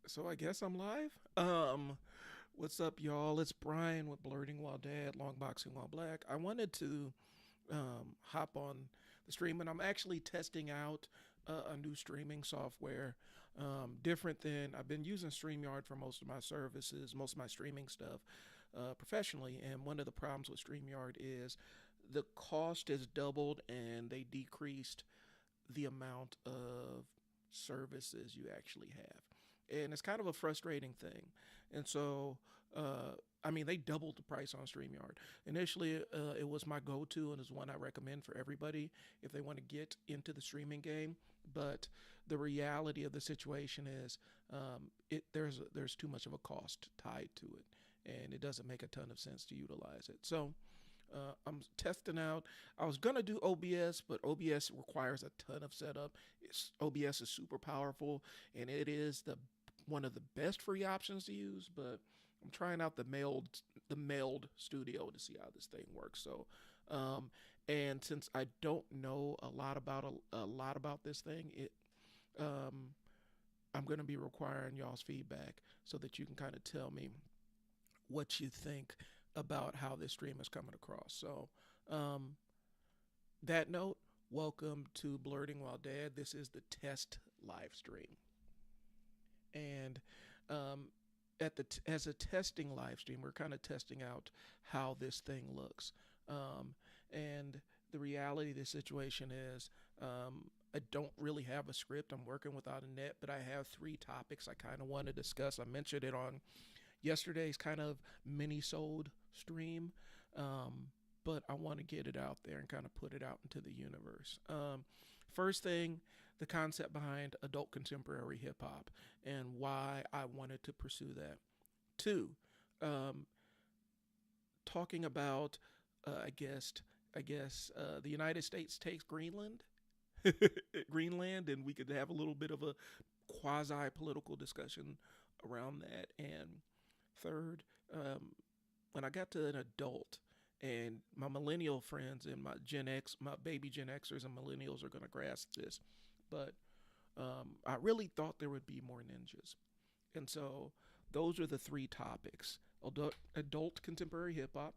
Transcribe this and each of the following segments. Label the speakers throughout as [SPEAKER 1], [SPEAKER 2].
[SPEAKER 1] So I guess I'm live. What's up, y'all? It's Brian with Blerding While Dad, Long Boxing While Black. I wanted to hop on the stream, and I'm actually testing out a new streaming software, different than I've been using StreamYard for most of my services, most of my streaming stuff professionally. And one of the problems with StreamYard is the cost has doubled, and they decreased the amount of services you actually have. And it's kind of a frustrating thing. And so, I mean, they doubled the price on StreamYard. Initially, it was my go to and is one I recommend for everybody if they want to get into the streaming game. But the reality of the situation is there's too much of a cost tied to it, and it doesn't make a ton of sense to utilize it. So, I'm testing out. I was gonna do OBS, but OBS requires a ton of setup. OBS is super powerful, and it is the one of the best free options to use. But I'm trying out the mailed studio to see how this thing works. So, and since I don't know a lot about this thing, um, I'm gonna be requiring y'all's feedback so that you can kind of tell me what you think about how this stream is coming across. So, um, that note, welcome to Blerding While Dad. This is the test live stream, and um, as a testing live stream, we're kind of testing out how this thing looks. And the reality of the situation is, I don't really have a script. I'm working without a net, but I have three topics I kind of want to discuss. I mentioned it on yesterday's kind of mini sold stream. But I want to get it out there and kind of put it out into the universe. First thing, the concept behind adult contemporary hip hop and why I wanted to pursue that. Two, um, talking about, the United States takes Greenland, Greenland, and we could have a little bit of a quasi political discussion around that. And third, when I got to an adult, and my millennial friends and my baby Gen Xers and millennials are going to grasp this, but I really thought there would be more ninjas. And so those are the three topics: adult contemporary hip hop,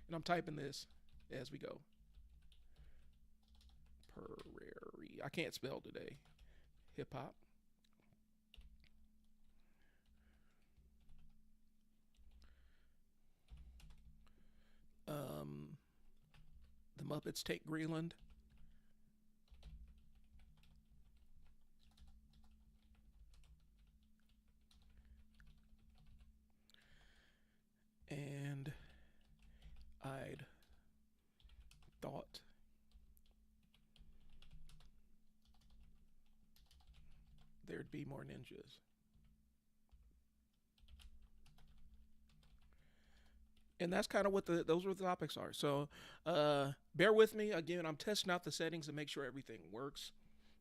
[SPEAKER 1] and I'm typing this as we go. Prairie. I can't spell today. Hip hop. Um, the Muppets take Greenland. And I'd thought there'd be more ninjas. And that's kind of what those were the topics are. So bear with me. Again, I'm testing out the settings to make sure everything works.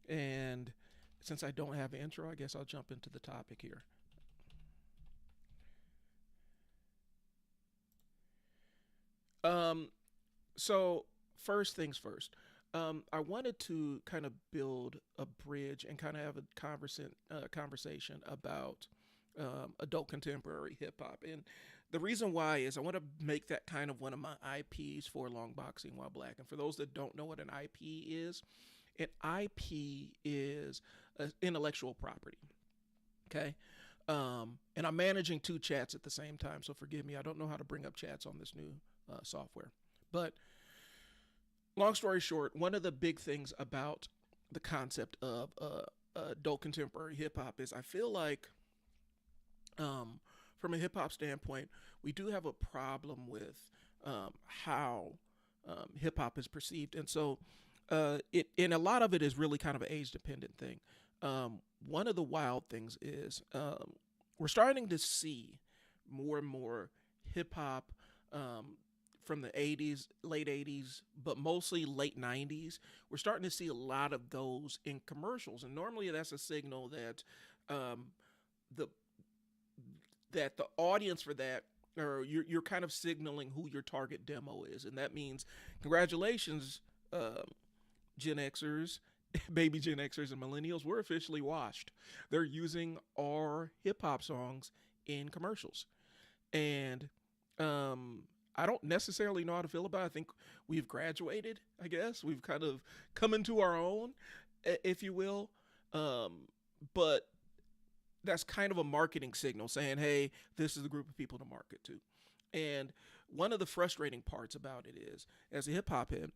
[SPEAKER 1] And since I don't have an intro, I guess I'll jump into the topic here. Um, so first things first. I wanted to kind of build a bridge and kind of have a conversation about adult contemporary hip hop. And the reason why is I want to make that kind of one of my IPs for Long Boxing While Black. And for those that don't know what an IP is, an IP is intellectual property. Okay. And I'm managing two chats at the same time, so forgive me. I don't know how to bring up chats on this new software. But long story short, one of the big things about the concept of adult contemporary hip hop is I feel like, from a hip hop standpoint, we do have a problem with how hip hop is perceived, and so and a lot of it is really kind of an age dependent thing. One of the wild things is we're starting to see more and more hip hop from the 80s, late 80s, but mostly late 90s. We're starting to see a lot of those in commercials. And normally that's a signal that um, the the audience for that, or you're kind of signaling who your target demo is. And that means, congratulations, Gen Xers. baby Gen Xers and millennials, we're officially washed. They're using our hip hop songs in commercials. And um, I don't necessarily know how to feel about it. I think we've graduated, I guess. We've kind of come into our own, if you will. Um, but that's kind of a marketing signal saying, hey, this is the group of people to market to. And one of the frustrating parts about it is, as a hip hop head,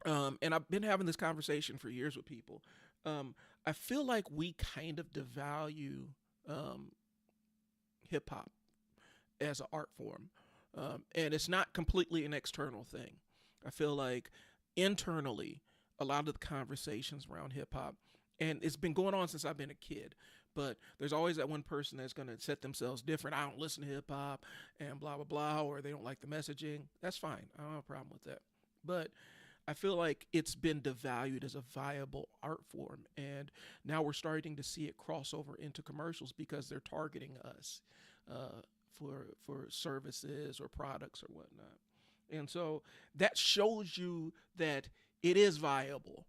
[SPEAKER 1] and I've been having this conversation for years with people, I feel like we kind of devalue um, hip hop as an art form. And it's not completely an external thing. I feel like internally, a lot of the conversations around hip hop, and it's been going on since I've been a kid, but there's always that one person that's going to set themselves different. I don't listen to hip hop and blah, blah, blah, or they don't like the messaging. That's fine. I don't have a problem with that. But I feel like it's been devalued as a viable art form. And now we're starting to see it cross over into commercials because they're targeting us for services or products or whatnot. And so that shows you that it is viable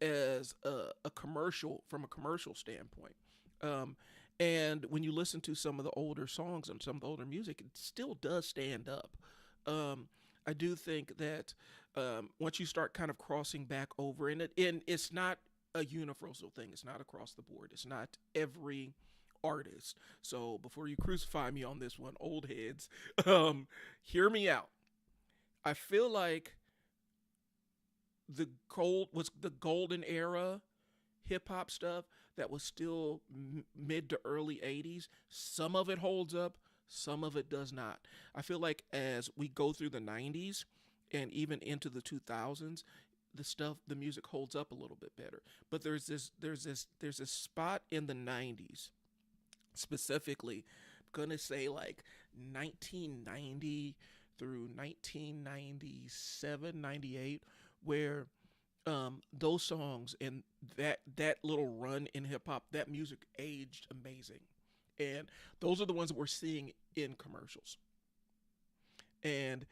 [SPEAKER 1] as a commercial from a commercial standpoint. Um, and when you listen to some of the older songs and some of the older music, it still does stand up. Um, I do think that once you start kind of crossing back over, and it's not a universal thing. It's not across the board. It's not every artist. So before you crucify me on this one, old heads, hear me out. I feel like the golden era hip hop stuff that was still mid to early 80s. Some of it holds up, some of it does not. I feel like as we go through the 90s and even into the 2000s, the music holds up a little bit better. But there's this spot in the 90s specifically, I'm gonna say like 1990 through 1997, 98, where those songs and that little run in hip hop, that music aged amazing, and those are the ones that we're seeing in commercials. And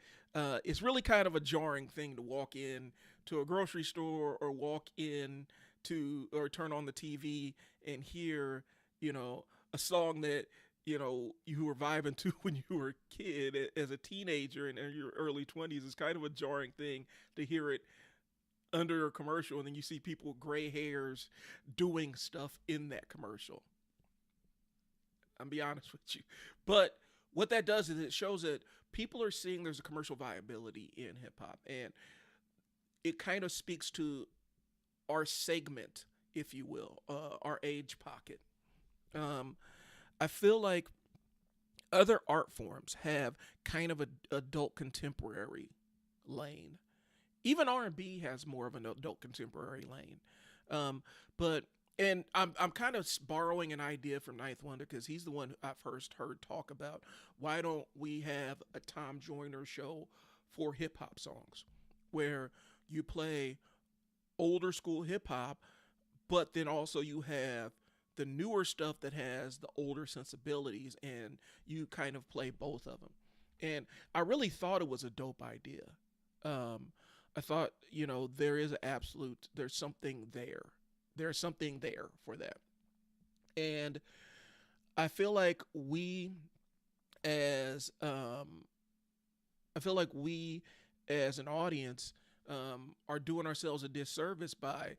[SPEAKER 1] it's really kind of a jarring thing to walk in to a grocery store or walk in to or turn on the TV and hear, a song that you were vibing to when you were a kid as a teenager and in your early 20s. Is kind of a jarring thing to hear it under a commercial, and then you see people with gray hairs doing stuff in that commercial. I'll be honest with you. But what that does is it shows that people are seeing there's a commercial viability in hip hop. And it kind of speaks to our segment, if you will, our age pocket. Um, I feel like other art forms have kind of an adult contemporary lane. Even R&B has more of an adult contemporary lane. Um, but and I'm kind of borrowing an idea from Ninth Wonder because he's the one I first heard talk about why don't we have a Tom Joyner show for hip hop songs where you play older school hip hop, but then also you have the newer stuff that has the older sensibilities, and you kind of play both of them. And I really thought it was a dope idea. Um, I thought, there's something there. There's something there for that. And I feel like as I feel like we as an audience are doing ourselves a disservice by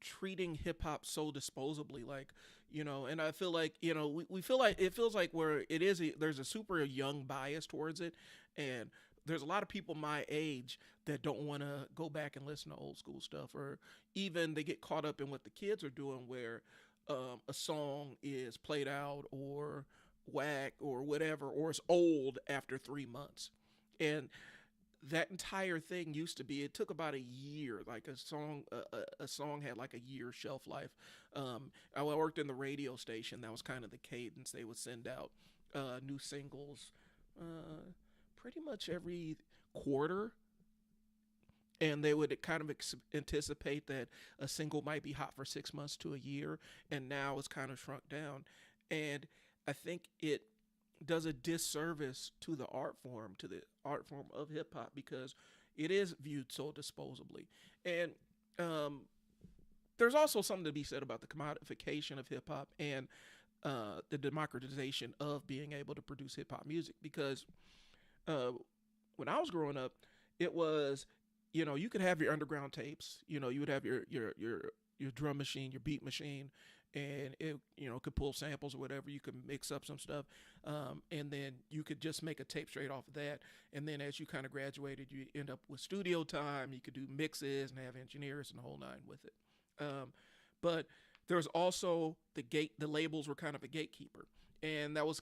[SPEAKER 1] treating hip hop so disposably, like, and I feel like, we feel like it feels like where there's a super young bias towards it. And there's a lot of people my age that don't want to go back and listen to old school stuff, or even they get caught up in what the kids are doing where a song is played out or whack or whatever, or it's old after 3 months. And that entire thing used to be, it took about a year, like a song had like a year shelf life. I worked in the radio station. That was kind of the cadence. They would send out new singles pretty much every quarter, and they would kind of anticipate that a single might be hot for 6 months to a year, and now it's kind of shrunk down. And I think it does a disservice to the art form of hip hop, because it is viewed so disposably. And um, there's also something to be said about the commodification of hip hop and the democratization of being able to produce hip hop music. Because uh, when I was growing up, it was, you could have your underground tapes. You would have your drum machine, your beat machine, and it could pull samples or whatever. You could mix up some stuff, and then you could just make a tape straight off of that. And then as you kind of graduated, you end up with studio time. You could do mixes and have engineers and the whole nine with it. But there was also the labels were kind of a gatekeeper, and that was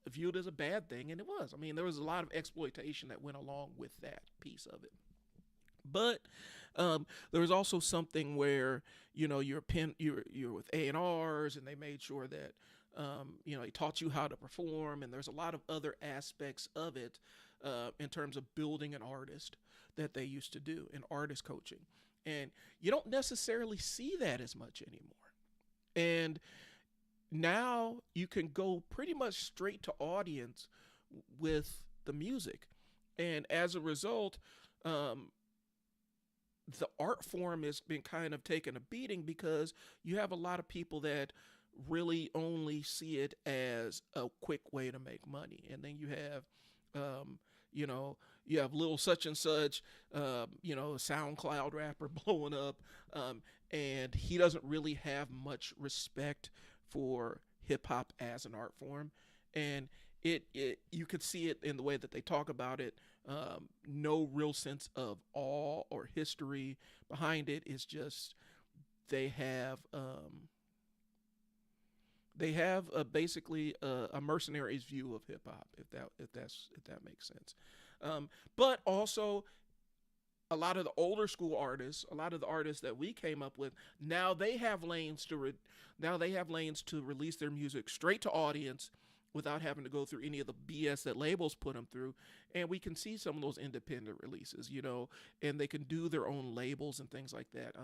[SPEAKER 1] viewed as a bad thing, and it was. I mean, there was a lot of exploitation that went along with that piece of it. But there was also something where you're with A&Rs, and they made sure that they taught you how to perform, and there's a lot of other aspects of it in terms of building an artist that they used to do in artist coaching, and you don't necessarily see that as much anymore. And now you can go pretty much straight to audience with the music, and as a result, um, the art form has been kind of taking a beating because you have a lot of people that really only see it as a quick way to make money. And then um, you know, you have little such and such, a SoundCloud rapper blowing up, and he doesn't really have much respect for hip hop as an art form. And it you could see it in the way that they talk about it. No real sense of awe or history behind it. It's just they have basically a mercenaries view of hip hop, if that makes sense. But also a lot of the older school artists, a lot of the artists that we came up with, now they have lanes to release their music straight to audience without having to go through any of the BS that labels put them through. And we can see some of those independent releases, and they can do their own labels and things like that.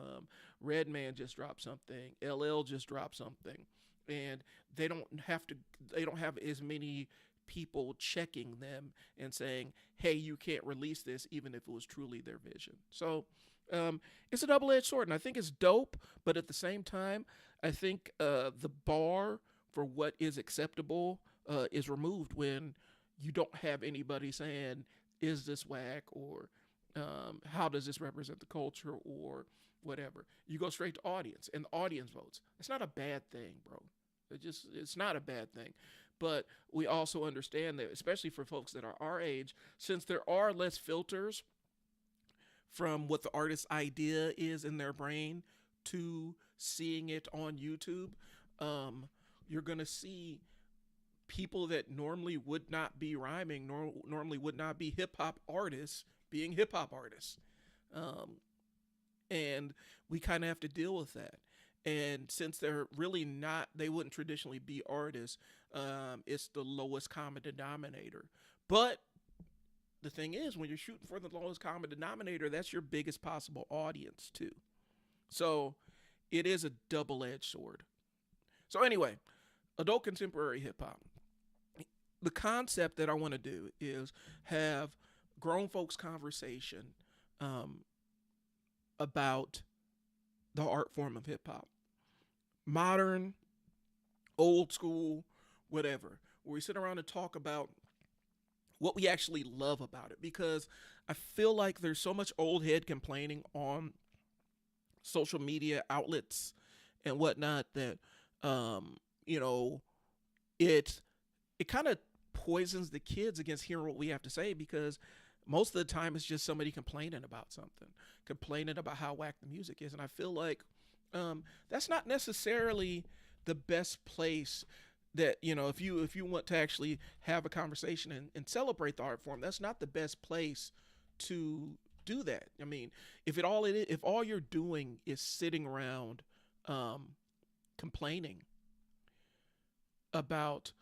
[SPEAKER 1] Redman just dropped something, LL just dropped something, and they don't have as many people checking them and saying, hey, you can't release this, even if it was truly their vision. So it's a double-edged sword, and I think it's dope, but at the same time, I think the bar for what is acceptable is removed when you don't have anybody saying, is this whack, or how does this represent the culture, or whatever. You go straight to audience, and the audience votes. It's not a bad thing, bro. It's not a bad thing. But we also understand that, especially for folks that are our age, since there are less filters from what the artist's idea is in their brain to seeing it on YouTube, you're going to see people that normally would not be rhyming, normally would not be hip hop artists, being hip hop artists. Um, and we kind of have to deal with that. And since they're really not, they wouldn't traditionally be artists, it's the lowest common denominator. But the thing is, when you're shooting for the lowest common denominator, that's your biggest possible audience, too. So it is a double edged sword. So, anyway, adult contemporary hip hop. The concept that I want to do is have grown folks conversation um, about the art form of hip hop. Modern, old school, whatever. Where we sit around and talk about what we actually love about it. Because I feel like there's so much old head complaining on social media outlets and whatnot that, you know, it kind of poisons the kids against hearing what we have to say, because most of the time it's just somebody complaining about something, complaining about how whack the music is. And I feel like that's not necessarily the best place that, if you want to actually have a conversation and celebrate the art form, that's not the best place to do that. I mean, if all you're doing is sitting around complaining about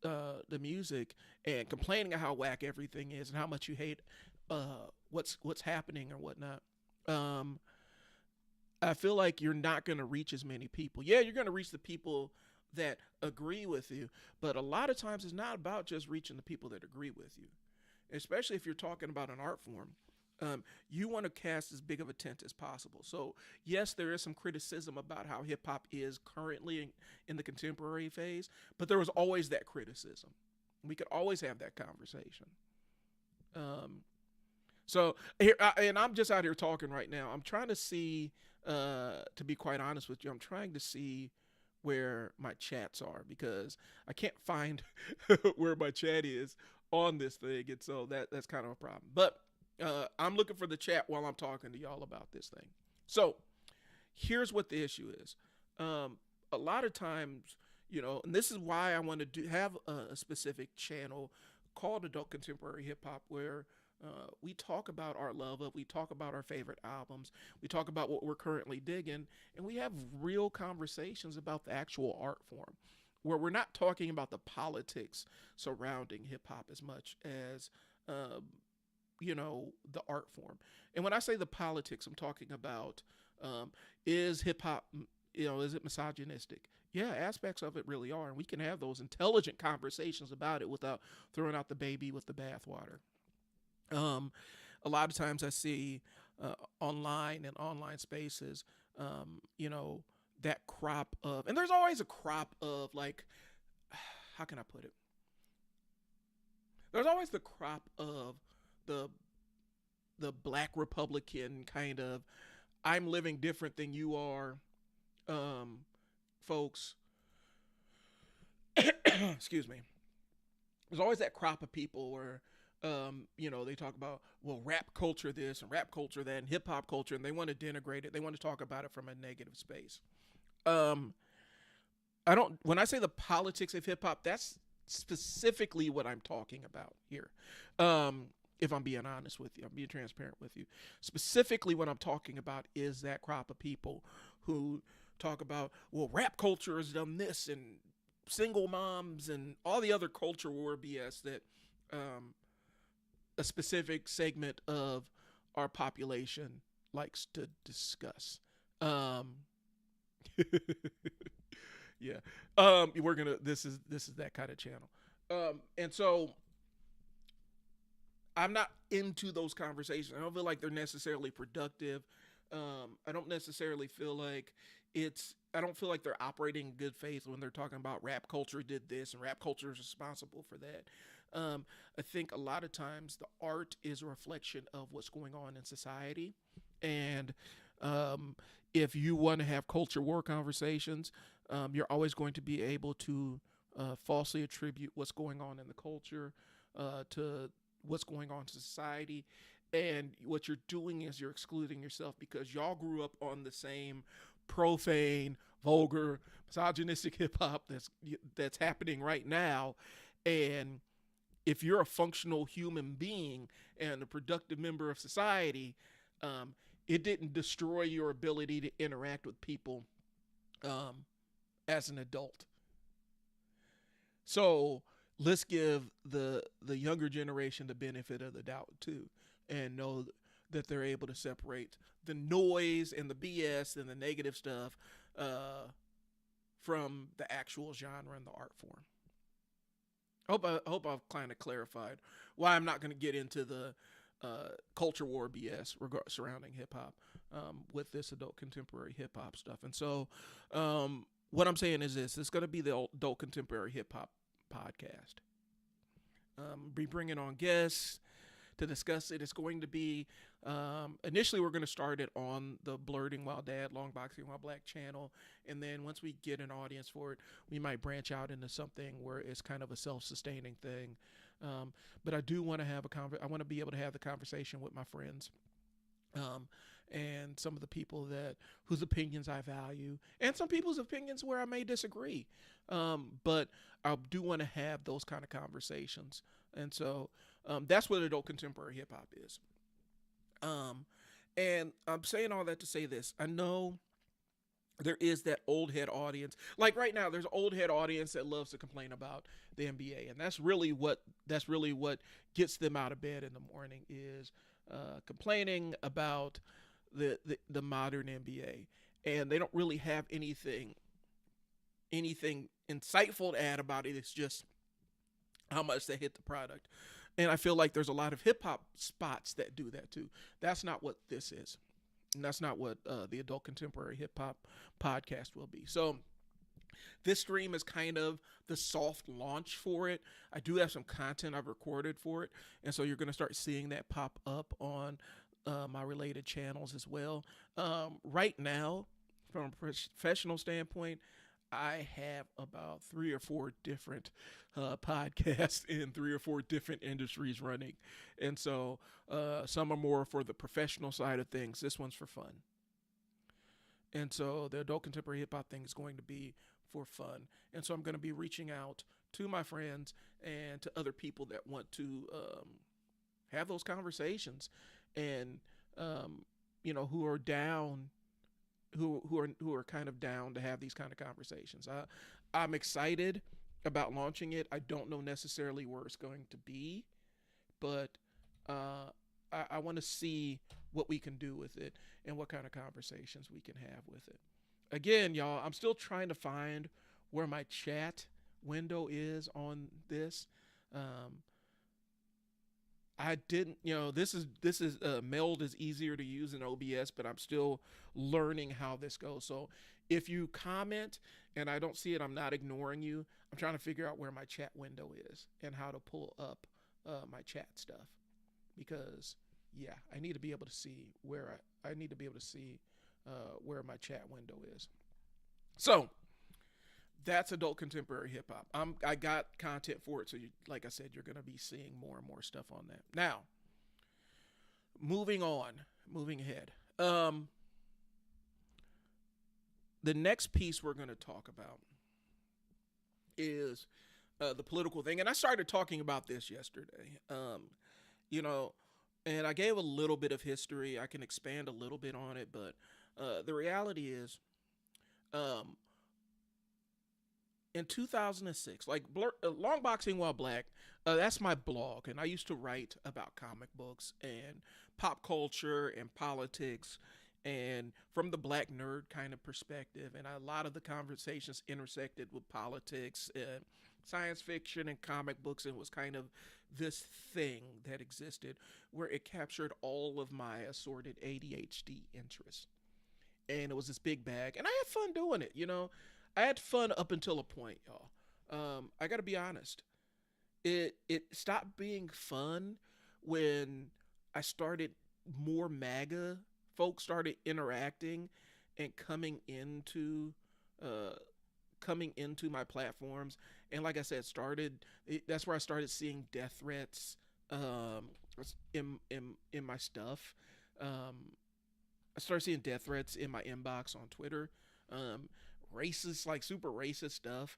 [SPEAKER 1] the music and complaining of how whack everything is and how much you hate what's happening or whatnot, I feel like you're not going to reach as many people. Yeah, you're going to reach the people that agree with you, but a lot of times it's not about just reaching the people that agree with you, especially if you're talking about an art form. You want to cast as big of a tent as possible. So, yes, there is some criticism about how hip hop is currently in the contemporary phase, but there was always that criticism. We could always have that conversation. Um, so here, and I'm just out here talking right now. I'm trying to see, to be quite honest with you, I'm trying to see where my chats are because I can't find where my chat is on this thing, and so that's kind of a problem. But I'm looking for the chat while I'm talking to y'all about this thing. So here's what the issue is. A lot of times, and this is why I want to have a specific channel called Adult Contemporary Hip Hop where we talk about our love of, we talk about our favorite albums, we talk about what we're currently digging, and we have real conversations about the actual art form, where we're not talking about the politics surrounding hip hop as much as, the art form. And when I say the politics, I'm talking about is hip hop, is it misogynistic? Yeah, aspects of it really are. And we can have those intelligent conversations about it without throwing out the baby with the bathwater. Um, a lot of times I see online and online spaces, that crop of, and there's always a crop of like, how can I put it? There's always the crop of the the black Republican kind of I'm living different than you are, um, folks. Excuse me. There's always that crop of people where they talk about, well, rap culture this and rap culture that and hip hop culture, and they want to denigrate it. They want to talk about it from a negative space. Um, I don't. When I say the politics of hip hop, that's specifically what I'm talking about here. If I'm being honest with you, I'm being transparent with you. Specifically, what I'm talking about is that crop of people who talk about, well, rap culture has done this and single moms and all the other culture war BS that um, a specific segment of our population likes to discuss. Um, yeah. We're gonna. This is that kind of channel. And so I'm not into those conversations. I don't feel like they're necessarily productive. I don't necessarily feel like I don't feel like they're operating in good faith when they're talking about rap culture did this and rap culture is responsible for that. I think a lot of times the art is a reflection of what's going on in society. And if you want to have culture war conversations, you're always going to be able to falsely attribute what's going on in the culture to what's going on in society. And what you're doing is you're excluding yourself because y'all grew up on the same profane, vulgar, misogynistic hip hop that's happening right now. And if you're a functional human being and a productive member of society, it didn't destroy your ability to interact with people as an adult. So let's give the younger generation the benefit of the doubt too, and know that they're able to separate the noise and the BS and the negative stuff from the actual genre and the art form. I hope I've kind of clarified why I'm not going to get into the culture war BS surrounding hip hop with this adult contemporary hip hop stuff. And so, what I'm saying is this: it's going to be the adult contemporary hip hop podcast. Be bringing on guests to discuss it. It's going to be initially we're going to start it on the Blerding While Dad, Long Boxing While Black channel, and then once we get an audience for it, we might branch out into something where it's kind of a self-sustaining thing. But I do want to have I want to be able to have the conversation with my friends. And some of the people whose opinions I value, and some people's opinions where I may disagree. But I do want to have those kind of conversations, and so that's what adult contemporary hip hop is. And I'm saying all that to say this: I know there is that old head audience. Like right now, there's an old head audience that loves to complain about the NBA, and that's really what gets them out of bed in the morning is complaining about the modern NBA, and they don't really have anything insightful to add about it. It's just how much they hit the product. And I feel like there's a lot of hip hop spots that do that too. That's not what this is. And that's not what the adult contemporary hip hop podcast will be. So this stream is kind of the soft launch for it. I do have some content I've recorded for it, and so you're going to start seeing that pop up on my related channels as well. Right now, from a professional standpoint, I have about 3 or 4 different podcasts in 3 or 4 different industries running. And so some are more for the professional side of things. This one's for fun. And so the adult contemporary hip hop thing is going to be for fun. And so I'm going to be reaching out to my friends and to other people that want to have those conversations and, who are down, who are kind of down to have these kind of conversations. I'm excited about launching it. I don't know necessarily where it's going to be, but I want to see what we can do with it and what kind of conversations we can have with it. Again, y'all, I'm still trying to find where my chat window is on this. I didn't, this is Meld is easier to use in OBS, but I'm still learning how this goes. So if you comment and I don't see it, I'm not ignoring you. I'm trying to figure out where my chat window is and how to pull up my chat stuff, because I need to be able to see where I need to be able to see where my chat window is. So that's adult contemporary hip hop. I got content for it, so like I said, you're going to be seeing more and more stuff on that. Now, moving ahead. The next piece we're going to talk about is the political thing, and I started talking about this yesterday. And I gave a little bit of history. I can expand a little bit on it, but the reality is, in 2006, like Long Boxing While Black, that's my blog, and I used to write about comic books and pop culture and politics, and from the black nerd kind of perspective, and a lot of the conversations intersected with politics and science fiction and comic books, and was kind of this thing that existed where it captured all of my assorted ADHD interests. And it was this big bag, and I had fun doing it. I had fun up until a point, y'all. I got to be honest. It stopped being fun when I started more MAGA folks started interacting and coming into my platforms. And like I said, that's where I started seeing death threats in my stuff. I started seeing death threats in my inbox on Twitter. Racist, like super racist stuff.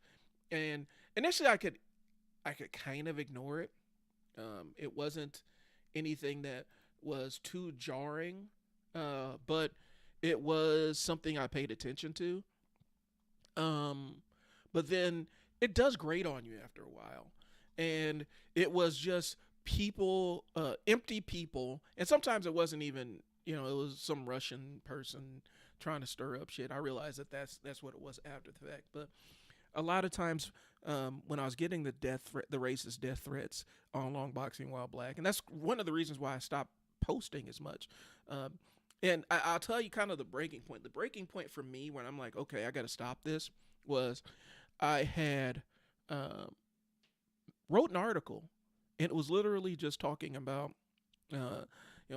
[SPEAKER 1] And initially I could kind of ignore it. It wasn't anything that was too jarring, but it was something I paid attention to. But then it does grate on you after a while. And it was just people, empty people. And sometimes it wasn't even, it was some Russian person trying to stir up shit. I realized that's what it was after the fact. But a lot of times when I was getting the racist death threats on Long Boxing While Black, and that's one of the reasons why I stopped posting as much. And I'll tell you kind of the breaking point. The breaking point for me when I'm like, okay, I got to stop this, was I had wrote an article, and it was literally just talking about,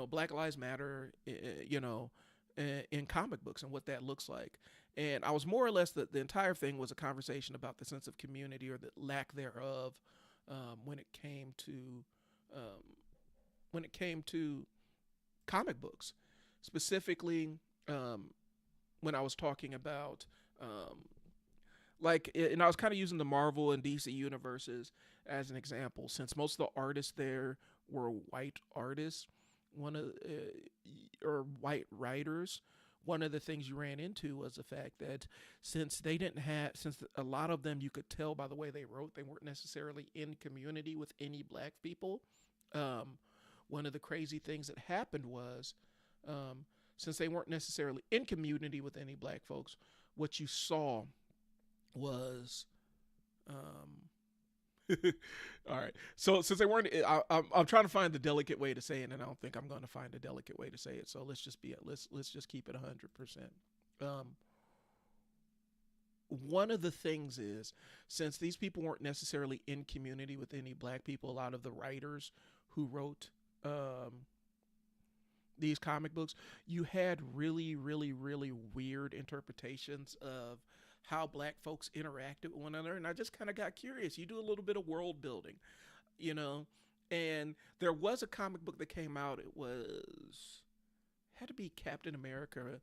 [SPEAKER 1] Black Lives Matter, in comic books and what that looks like. And I was more or less, the entire thing was a conversation about the sense of community, or the lack thereof, when it came to comic books. Specifically, when I was talking about, and I was kind of using the Marvel and DC universes as an example, since most of the artists there were white artists, or white writers. One of the things you ran into was the fact that since a lot of them, you could tell by the way they wrote, they weren't necessarily in community with any black people. One of the crazy things that happened was, since they weren't necessarily in community with any black folks, what you saw was All right. So since they weren't, I'm trying to find the delicate way to say it, and I don't think I'm going to find a delicate way to say it. So let's just keep it 100%. Um, One of the things is, since these people weren't necessarily in community with any black people, a lot of the writers who wrote um, these comic books, you had really, really, really weird interpretations of how black folks interacted with one another. And I just kind of got curious. You do a little bit of world building, you know? And there was a comic book that came out. It was, had to be Captain America,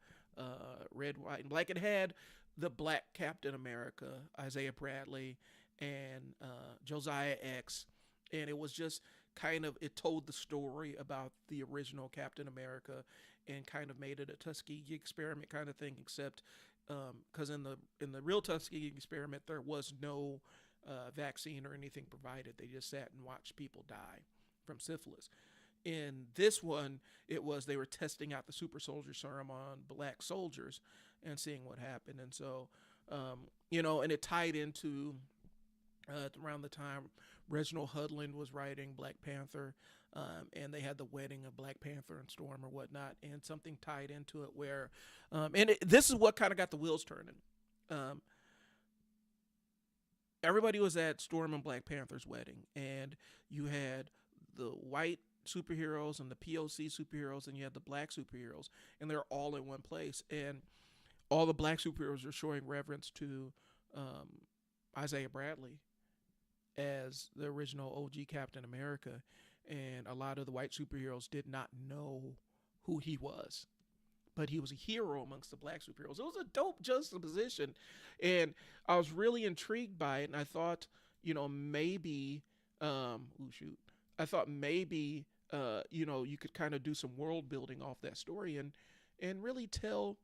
[SPEAKER 1] red, white, and black. It had the black Captain America, Isaiah Bradley, and Josiah X. And it was just kind of, it told the story about the original Captain America and kind of made it a Tuskegee experiment kind of thing, except because in the real Tuskegee experiment there was no vaccine or anything provided. They just sat and watched people die from syphilis. In this one, it was they were testing out the super soldier serum on black soldiers and seeing what happened. And so, and it tied into around the time Reginald Hudlin was writing Black Panther, and they had the wedding of Black Panther and Storm or whatnot, and something tied into it where, this is what kind of got the wheels turning. Um, Everybody was at Storm and Black Panther's wedding, and you had the white superheroes and the POC superheroes, and you had the black superheroes, and they're all in one place. And all the black superheroes are showing reverence to Isaiah Bradley as the original OG Captain America, and a lot of the white superheroes did not know who he was, but he was a hero amongst the black superheroes. It was a dope juxtaposition, and I was really intrigued by it. And I thought, maybe, I thought maybe, you could kind of do some world building off that story and really tell,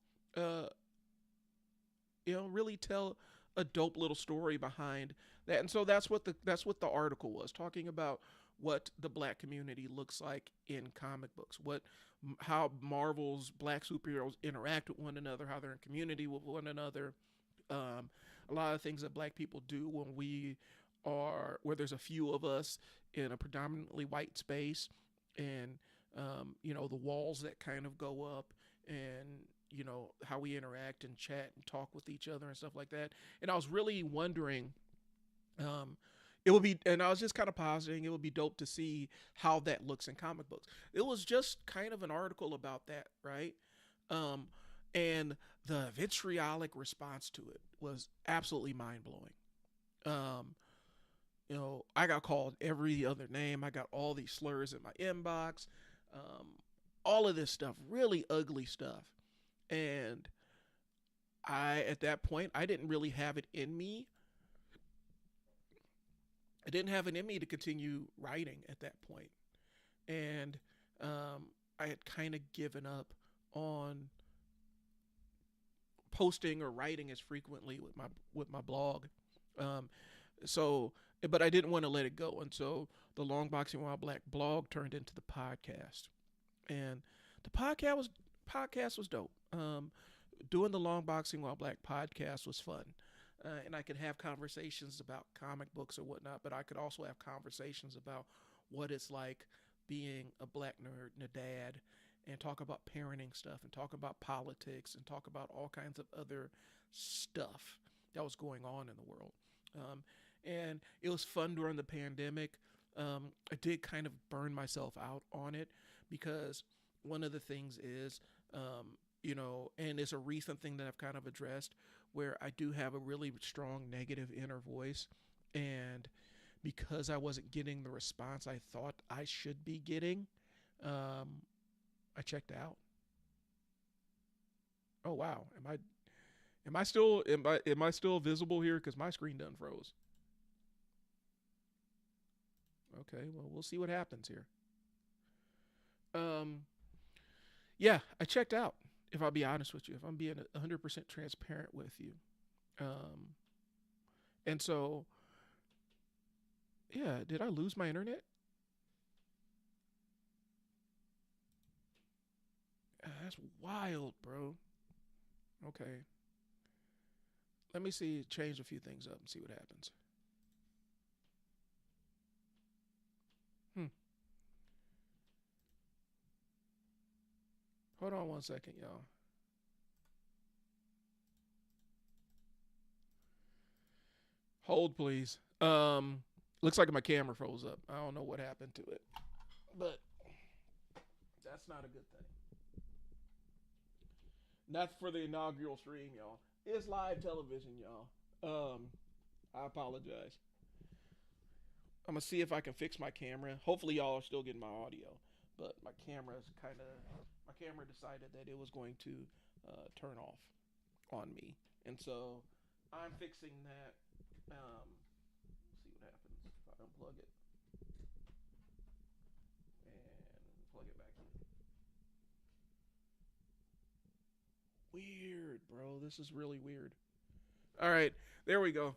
[SPEAKER 1] really tell a dope little story behind that. And so that's what the article was talking about, what the black community looks like in comic books, how Marvel's black superheroes interact with one another, how they're in community with one another. A lot of things that black people do where there's a few of us in a predominantly white space, and the walls that kind of go up, and how we interact and chat and talk with each other and stuff like that. And I was really wondering, it would be, and I was just kind of positing it would be dope to see how that looks in comic books. It was just kind of an article about that, right? And the vitriolic response to it was absolutely mind blowing. Um, I got called every other name. I got all these slurs in my inbox, um, all of this stuff, really ugly stuff. And at that point, I didn't really have it in me. I didn't have it in me to continue writing at that point. And I had kind of given up on posting or writing as frequently with my blog. Um, so, but I didn't want to let it go, and so the Long Boxing While Black blog turned into the podcast, and the podcast was dope. Doing the Long Boxing While Black podcast was fun. And I could have conversations about comic books or whatnot, but I could also have conversations about what it's like being a black nerd and a dad, and talk about parenting stuff, and talk about politics, and talk about all kinds of other stuff that was going on in the world. And it was fun during the pandemic. I did kind of burn myself out on it, because one of the things is, and it's a recent thing that I've kind of addressed, where I do have a really strong negative inner voice. And because I wasn't getting the response I thought I should be getting, I checked out. Oh wow, am I still visible here? Because my screen done froze. Okay, well, we'll see what happens here. Um, yeah, I checked out. If I'll be honest with you, if I'm being 100% transparent with you, um, and so yeah, did I lose my internet? That's wild, bro. Okay, let me see. Change a few things up and see what happens. Hold on 1 second, y'all. Hold, please. Looks like my camera froze up. I don't know what happened to it, but that's not a good thing. Not for the inaugural stream, y'all. It's live television, y'all. I apologize. I'm gonna see if I can fix my camera. Hopefully, y'all are still getting my audio, but my camera decided that it was going to turn off on me, and so I'm fixing that. See what happens if I unplug it and plug it back in. Weird, bro. This is really weird. All right, there we go.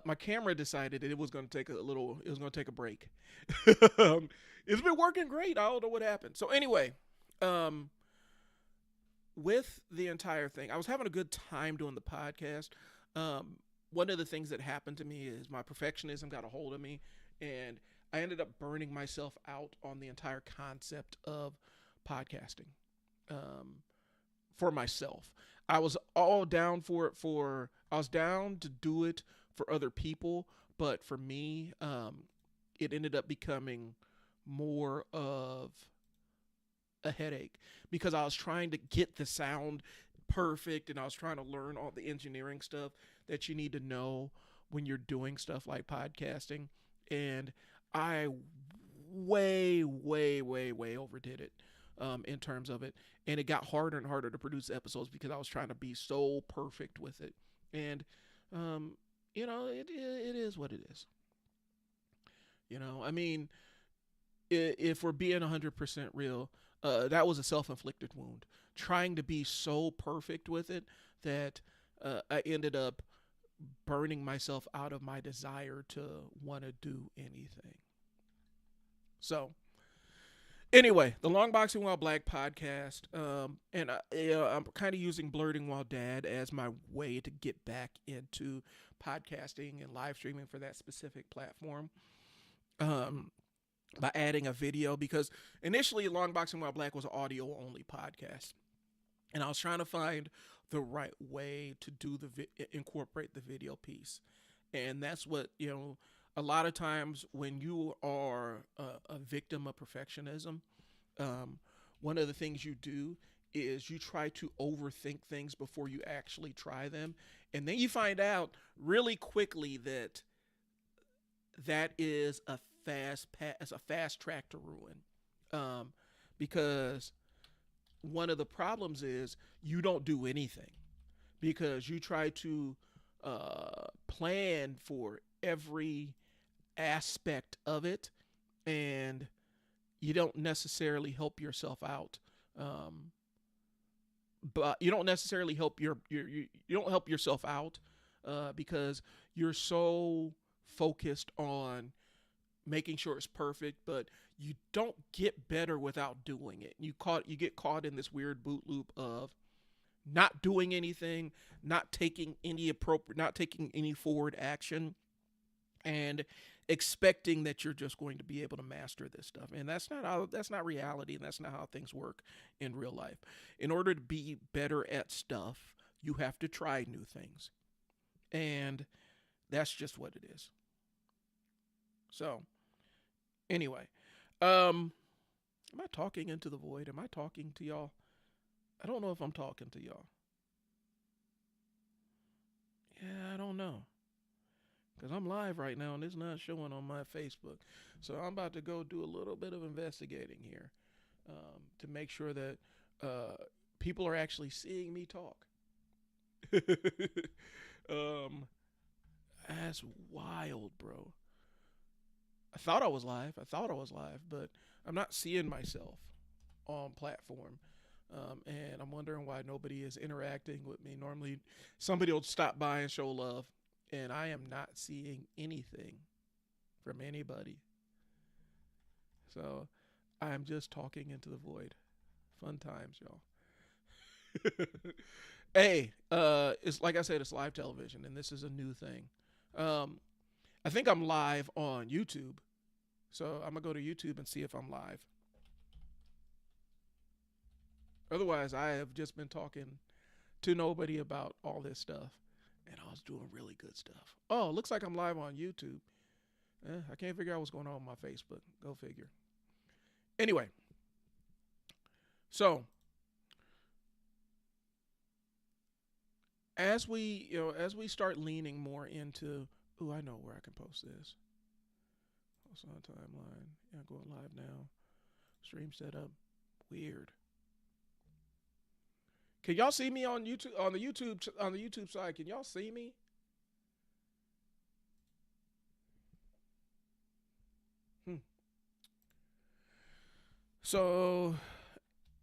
[SPEAKER 1] My camera decided that it was going to take a little. It was going to take a break. It's been working great. I don't know what happened. So anyway, um, with the entire thing, I was having a good time doing the podcast. Um, One of the things that happened to me is my perfectionism got a hold of me, and I ended up burning myself out on the entire concept of podcasting. Um, for myself. I was all down for it I was down to do it for other people, but for me, it ended up becoming more of a headache because I was trying to get the sound perfect and I was trying to learn all the engineering stuff that you need to know when you're doing stuff like podcasting. And I way overdid it in terms of it. And it got harder and harder to produce episodes because I was trying to be so perfect with it. And, um, it is what it is. I mean, if we're being 100% real, that was a self-inflicted wound. Trying to be so perfect with it that I ended up burning myself out of my desire to want to do anything. So, anyway, the Long Boxing While Black podcast, and I'm kind of using Blerding While Dad as my way to get back into podcasting and live streaming for that specific platform. Um, by adding a video because initially Long Boxing While Black was an audio only podcast, and I was trying to find the right way to do incorporate the video piece, and that's what A lot of times when you are a victim of perfectionism, um, one of the things you do is you try to overthink things before you actually try them, and then you find out really quickly that that is a fast track to ruin, because one of the problems is you don't do anything because you try to plan for every aspect of it, and you don't necessarily help yourself out. But you don't necessarily help you don't help yourself out because you're so focused on making sure it's perfect, but you don't get better without doing it. You get caught in this weird boot loop of not doing anything, not taking any forward action, and expecting that you're just going to be able to master this stuff. And that's not reality, and that's not how things work in real life. In order to be better at stuff, you have to try new things. And that's just what it is. So, anyway, am I talking into the void? Am I talking to y'all? I don't know if I'm talking to y'all. Yeah, I don't know. Because I'm live right now and it's not showing on my Facebook. So I'm about to go do a little bit of investigating here to make sure that people are actually seeing me talk. That's wild, bro. I thought I was live. But I'm not seeing myself on platform. And I'm wondering why nobody is interacting with me. Normally, somebody will stop by and show love, and I am not seeing anything from anybody. So I'm just talking into the void. Fun times, y'all. Hey, it's like I said, it's live television, and this is a new thing. I think I'm live on YouTube, so I'm gonna go to YouTube and see if I'm live. Otherwise, I have just been talking to nobody about all this stuff, and I was doing really good stuff. Oh, looks like I'm live on YouTube. I can't figure out what's going on with my Facebook. Go figure. Anyway, so as we start leaning more into, oh, I know where I can post this. Post on timeline. Yeah, going live now. Stream setup. Weird. Can y'all see me on YouTube on the YouTube side? Can y'all see me? Hmm. So,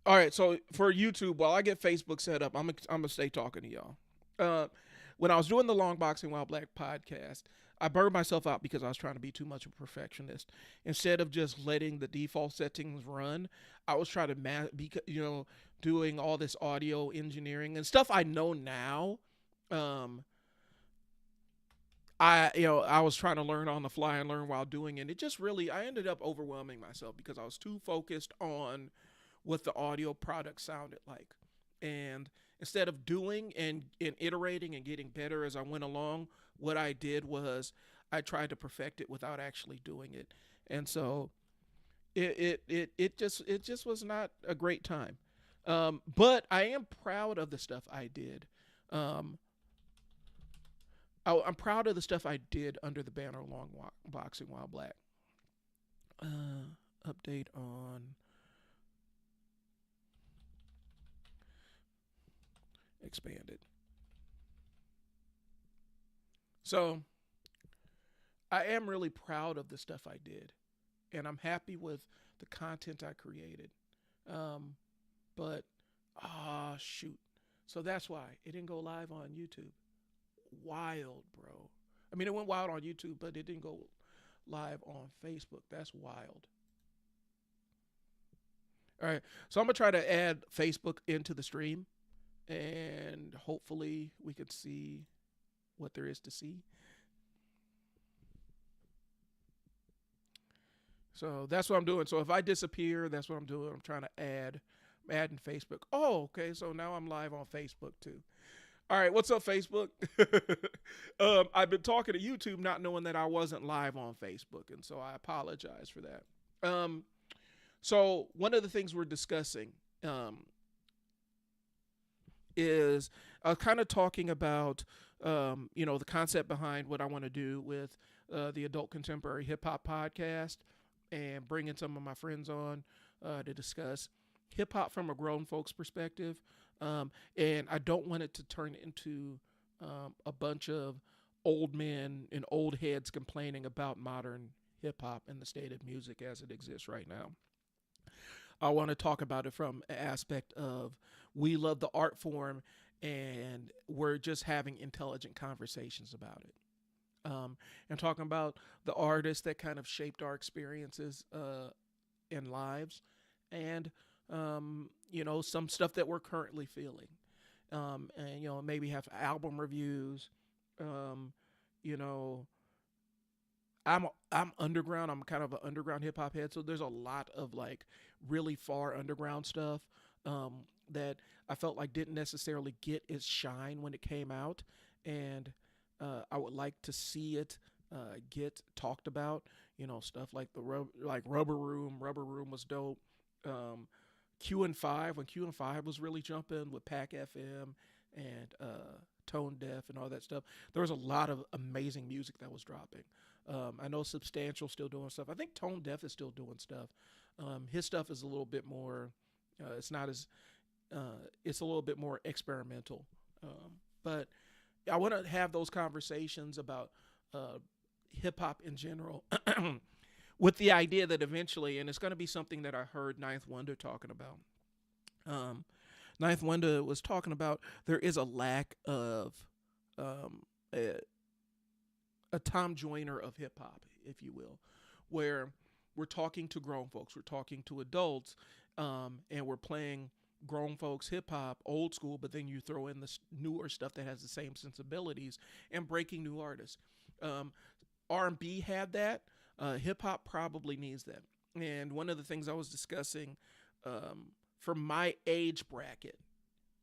[SPEAKER 1] all right. So for YouTube, while I get Facebook set up, I'm gonna stay talking to y'all. Uh, when I was doing the Long Boxing While Black podcast, I burned myself out because I was trying to be too much of a perfectionist. Instead of just letting the default settings run, I was trying to doing all this audio engineering and stuff I know now. Um, I was trying to learn on the fly and learn while doing it. It just really I ended up overwhelming myself because I was too focused on what the audio product sounded like. And instead of doing and iterating and getting better as I went along, what I did was I tried to perfect it without actually doing it. And so it just was not a great time. But I am proud of the stuff I did. Um, I'm proud of the stuff I did under the banner Boxing While Black. Update on expanded. So I am really proud of the stuff I did, and I'm happy with the content I created. Um, but shoot, so that's why it didn't go live on YouTube. Wild, bro. I mean, it went wild on YouTube, but it didn't go live on Facebook. That's wild. All right, so I'm gonna try to add Facebook into the stream, and hopefully we could see what there is to see. So that's what I'm doing. So if I disappear, that's what I'm doing. I'm trying to adding Facebook. Oh, okay. So now I'm live on Facebook too. All right, what's up, Facebook? I've been talking to YouTube, not knowing that I wasn't live on Facebook, and so I apologize for that. Um, so one of the things we're discussing um, is kind of talking about the concept behind what I want to do with the adult contemporary hip hop podcast, and bringing some of my friends on to discuss hip hop from a grown folks perspective. And I don't want it to turn into a bunch of old men and old heads complaining about modern hip hop and the state of music as it exists right now. I want to talk about it from an aspect of we love the art form and we're just having intelligent conversations about it. And talking about the artists that kind of shaped our experiences in lives, and some stuff that we're currently feeling, and maybe have album reviews. Um, you know, I'm underground. I'm kind of an underground hip hop head, so there's a lot of like really far underground stuff that I felt like didn't necessarily get its shine when it came out, and I would like to see it get talked about. Stuff like like Rubber Room. Rubber Room was dope. Um, Q and 5 when Q and 5 was really jumping with Pac FM and Tone Deaf and all that stuff. There was a lot of amazing music that was dropping. I know Substantial still doing stuff. I think Tone Deaf is still doing stuff. His stuff is a little bit more. It's not as. It's a little bit more experimental. But I want to have those conversations about hip hop in general, with the idea that eventually, and it's going to be something that I heard Ninth Wonder talking about. Um, Ninth Wonder was talking about there is a lack of um, a, a Tom Joyner of hip hop, if you will, where we're talking to grown folks, we're talking to adults, and we're playing grown folks hip hop, old school, but then you throw in the newer stuff that has the same sensibilities and breaking new artists. Um, R&B had that. Hip hop probably needs that. And one of the things I was discussing for my age bracket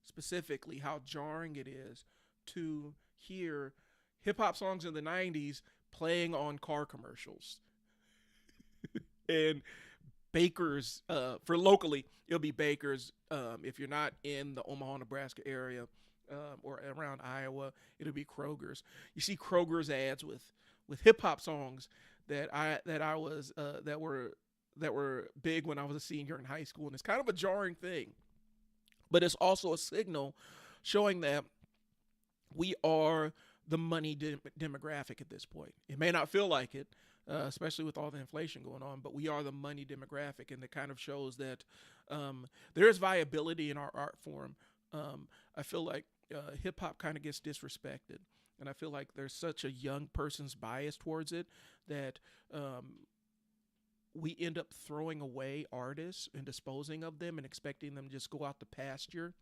[SPEAKER 1] specifically, how jarring it is to hear hip hop songs in the 90s playing on car commercials. And Baker's, for locally, it'll be Baker's. If you're not in the Omaha, Nebraska area, or around Iowa, it'll be Kroger's. You see Kroger's ads with hip hop songs that were big when I was a senior in high school, and it's kind of a jarring thing, but it's also a signal showing that we are the money demographic at this point. It may not feel like it, especially with all the inflation going on, but we are the money demographic, and it kind of shows that there is viability in our art form. I feel like hip hop kind of gets disrespected, and I feel like there's such a young person's bias towards it that we end up throwing away artists and disposing of them and expecting them to just go out to pasture.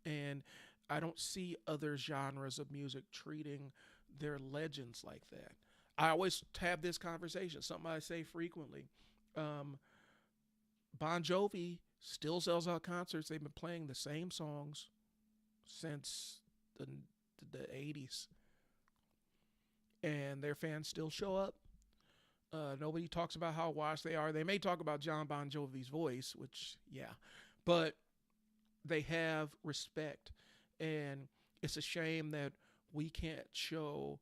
[SPEAKER 1] And I don't see other genres of music treating their legends like that. I always have this conversation, something I say frequently. Bon Jovi still sells out concerts. They've been playing the same songs since the 80s. And their fans still show up. Nobody talks about how washed they are. They may talk about John Bon Jovi's voice, which, yeah. But they have respect. And it's a shame that we can't show,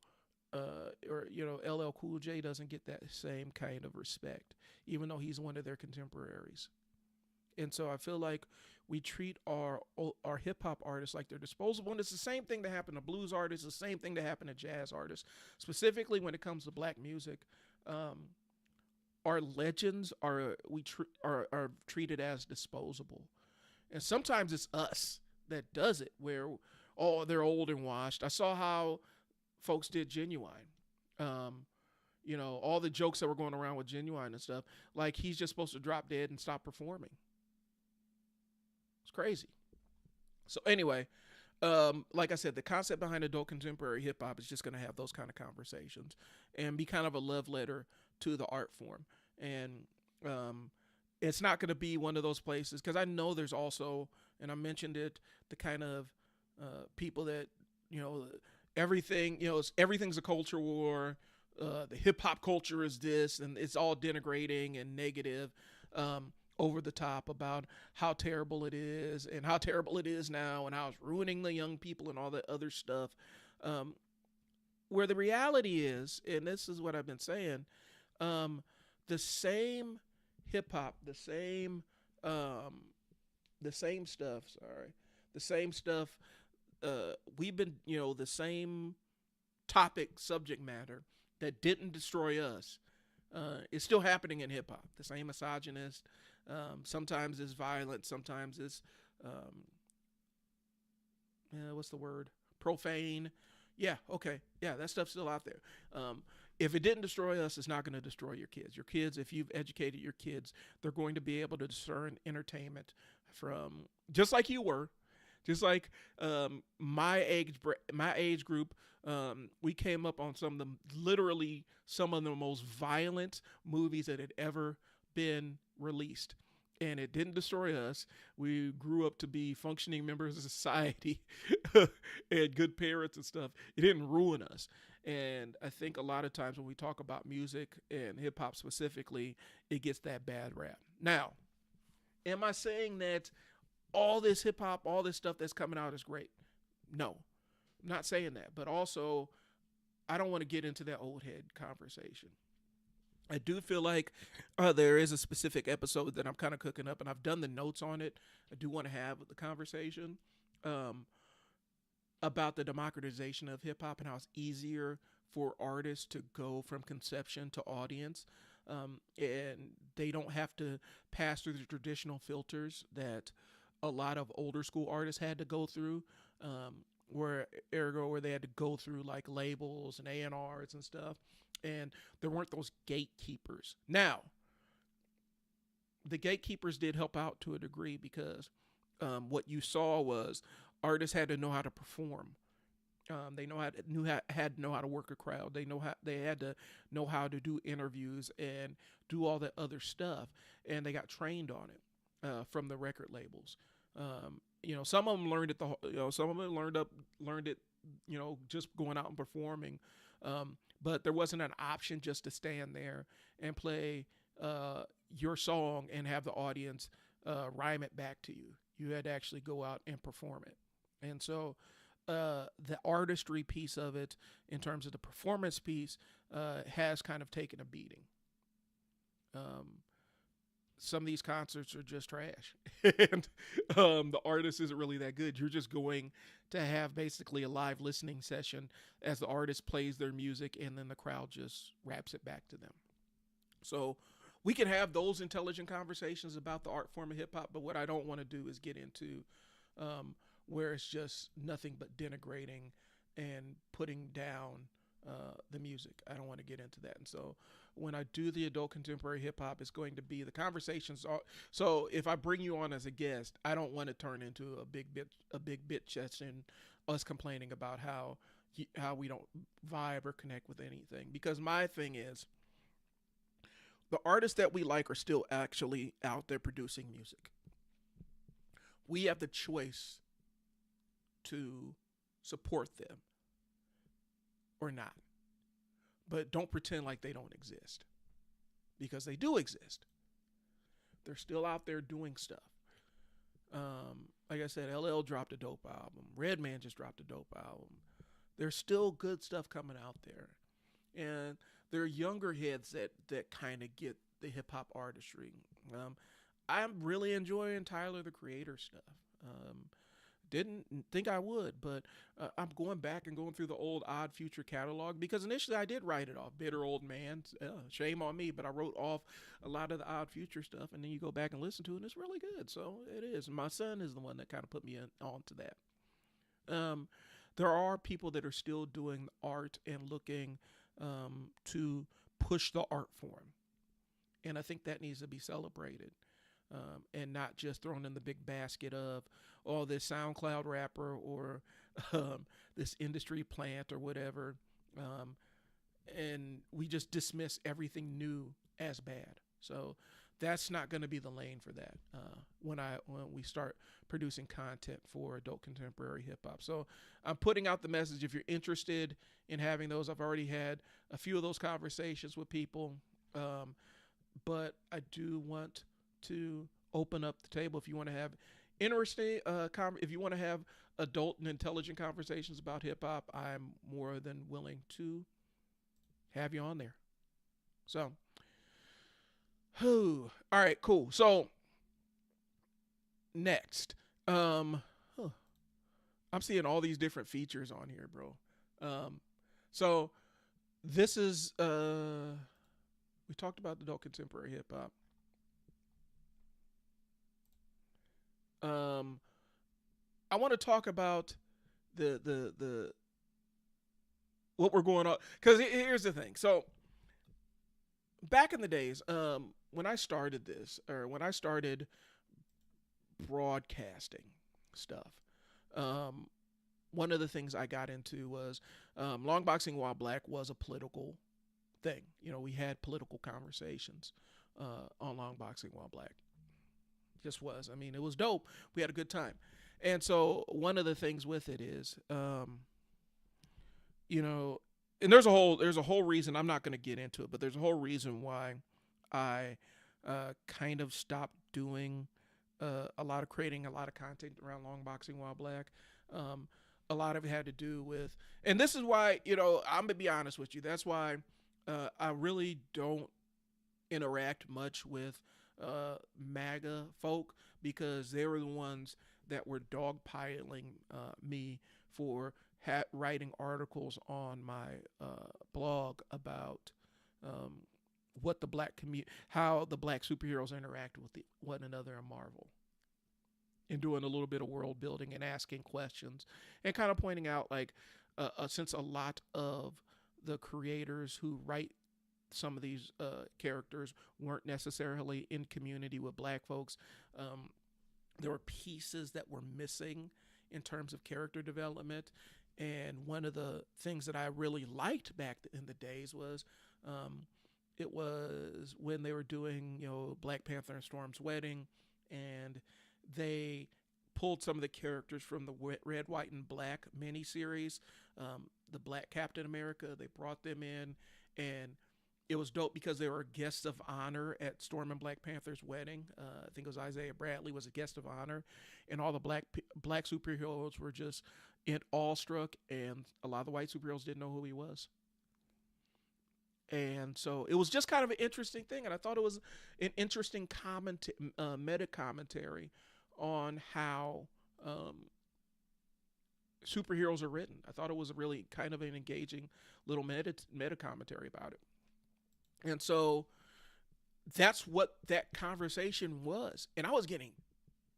[SPEAKER 1] LL Cool J doesn't get that same kind of respect, even though he's one of their contemporaries. And so I feel like we treat our hip hop artists like they're disposable. And it's the same thing that happened to blues artists, the same thing that happened to jazz artists, specifically when it comes to black music. Our legends are treated as disposable. And sometimes it's us that does it, where, oh, they're old and washed. I saw how folks did Genuine. All the jokes that were going around with Genuine and stuff, like he's just supposed to drop dead and stop performing. It's crazy. So anyway, like I said, the concept behind adult contemporary hip hop is just going to have those kind of conversations and be kind of a love letter to the art form. And it's not going to be one of those places, because I know there's also, and I mentioned it, the kind of people that, everything's a culture war. The hip hop culture is this, and it's all denigrating and negative, over the top about how terrible it is and how terrible it is now and how it's ruining the young people and all that other stuff. Where the reality is, and this is what I've been saying, the same hip hop, the same stuff, we've been, the same topic, subject matter that didn't destroy us, is still happening in hip hop. The same misogynist, sometimes it's violent, sometimes it's, what's the word? Profane. Yeah, okay. Yeah, that stuff's still out there. If it didn't destroy us, it's not going to destroy your kids. Your kids, if you've educated your kids, they're going to be able to discern entertainment from, just like you were, just like my age group. We came up on some of the most violent movies that had ever been released. And it didn't destroy us. We grew up to be functioning members of society and good parents and stuff. It didn't ruin us. And I think a lot of times when we talk about music and hip hop specifically, it gets that bad rap. Now, am I saying that all this hip hop, all this stuff that's coming out is great? No, I'm not saying that. But also, I don't want to get into that old head conversation. I do feel like there is a specific episode that I'm kind of cooking up, and I've done the notes on it. I do want to have the conversation about the democratization of hip hop and how it's easier for artists to go from conception to audience. And they don't have to pass through the traditional filters that a lot of older school artists had to go through, where they had to go through like labels and A&Rs and stuff. And there weren't those gatekeepers. Now, the gatekeepers did help out to a degree, because what you saw was artists had to know how to perform. They had to know how to work a crowd. They had to know how to do interviews and do all that other stuff, and they got trained on it. from the record labels. Some of them learned it. Some of them learned it. Just going out and performing. But there wasn't an option just to stand there and play your song and have the audience rhyme it back to you. You had to actually go out and perform it. And so the artistry piece of it, in terms of the performance piece, has kind of taken a beating. Some of these concerts are just trash, and the artist isn't really that good. You're just going to have basically a live listening session as the artist plays their music, and then the crowd just raps it back to them. So we can have those intelligent conversations about the art form of hip hop, but what I don't want to do is get into where it's just nothing but denigrating and putting down the music. I don't want to get into that. And so when I do the adult contemporary hip hop, it's going to be the conversations. So if I bring you on as a guest, I don't want to turn into a big bit session, us complaining about how we don't vibe or connect with anything. Because my thing is, the artists that we like are still actually out there producing music. We have the choice to support them or not. But don't pretend like they don't exist, because they do exist. They're still out there doing stuff. Like I said, LL dropped a dope album. Redman just dropped a dope album. There's still good stuff coming out there. And there are younger heads that kind of get the hip hop artistry. I'm really enjoying Tyler the Creator stuff. Didn't think I would, but I'm going back and going through the old Odd Future catalog, because initially I did write it off. Bitter old man, shame on me, but I wrote off a lot of the Odd Future stuff, and then you go back and listen to it, and it's really good. So it is. My son is the one that kind of put me onto that. There are people that are still doing art and looking to push the art form, and I think that needs to be celebrated. And not just thrown in the big basket of, this SoundCloud rapper or this industry plant or whatever. And we just dismiss everything new as bad. So that's not going to be the lane for that when we start producing content for adult contemporary hip hop. So I'm putting out the message. If you're interested in having those, I've already had a few of those conversations with people. But I do want to open up the table. If you want to have interesting if you want to have adult and intelligent conversations about hip hop, I'm more than willing to have you on there. So all right, cool. So next, I'm seeing all these different features on here, bro. So this is we talked about the adult contemporary hip hop. I want to talk about the what we're going on, because here's the thing. So back in the days, when I started this, or when I started broadcasting stuff, one of the things I got into was Long Boxing While Black was a political thing. We had political conversations on Long Boxing While Black. Just was. I mean, it was dope. We had a good time. And so one of the things with it is, and there's a whole reason. I'm not going to get into it, but there's a whole reason why I kind of stopped doing creating a lot of content around Long Boxing While Black. A lot of it had to do with, and this is why, I'm going to be honest with you. That's why I really don't interact much with MAGA folk, because they were the ones that were dogpiling me for writing articles on my blog about what the black community, how the black superheroes interact with one another in Marvel, and doing a little bit of world building and asking questions and kind of pointing out, like, since a lot of the creators who write some of these characters weren't necessarily in community with black folks, there were pieces that were missing in terms of character development. And one of the things that I really liked back in the days was it was when they were doing, Black Panther and Storm's Wedding, and they pulled some of the characters from the Red, White, and Black miniseries, the Black Captain America. They brought them in, and it was dope because they were guests of honor at Storm and Black Panther's wedding. I think it was Isaiah Bradley was a guest of honor, and all the black superheroes were just awestruck, and a lot of the white superheroes didn't know who he was. And so it was just kind of an interesting thing, and I thought it was an interesting meta commentary on how superheroes are written. I thought it was really kind of an engaging little meta commentary about it. And so that's what that conversation was. And I was getting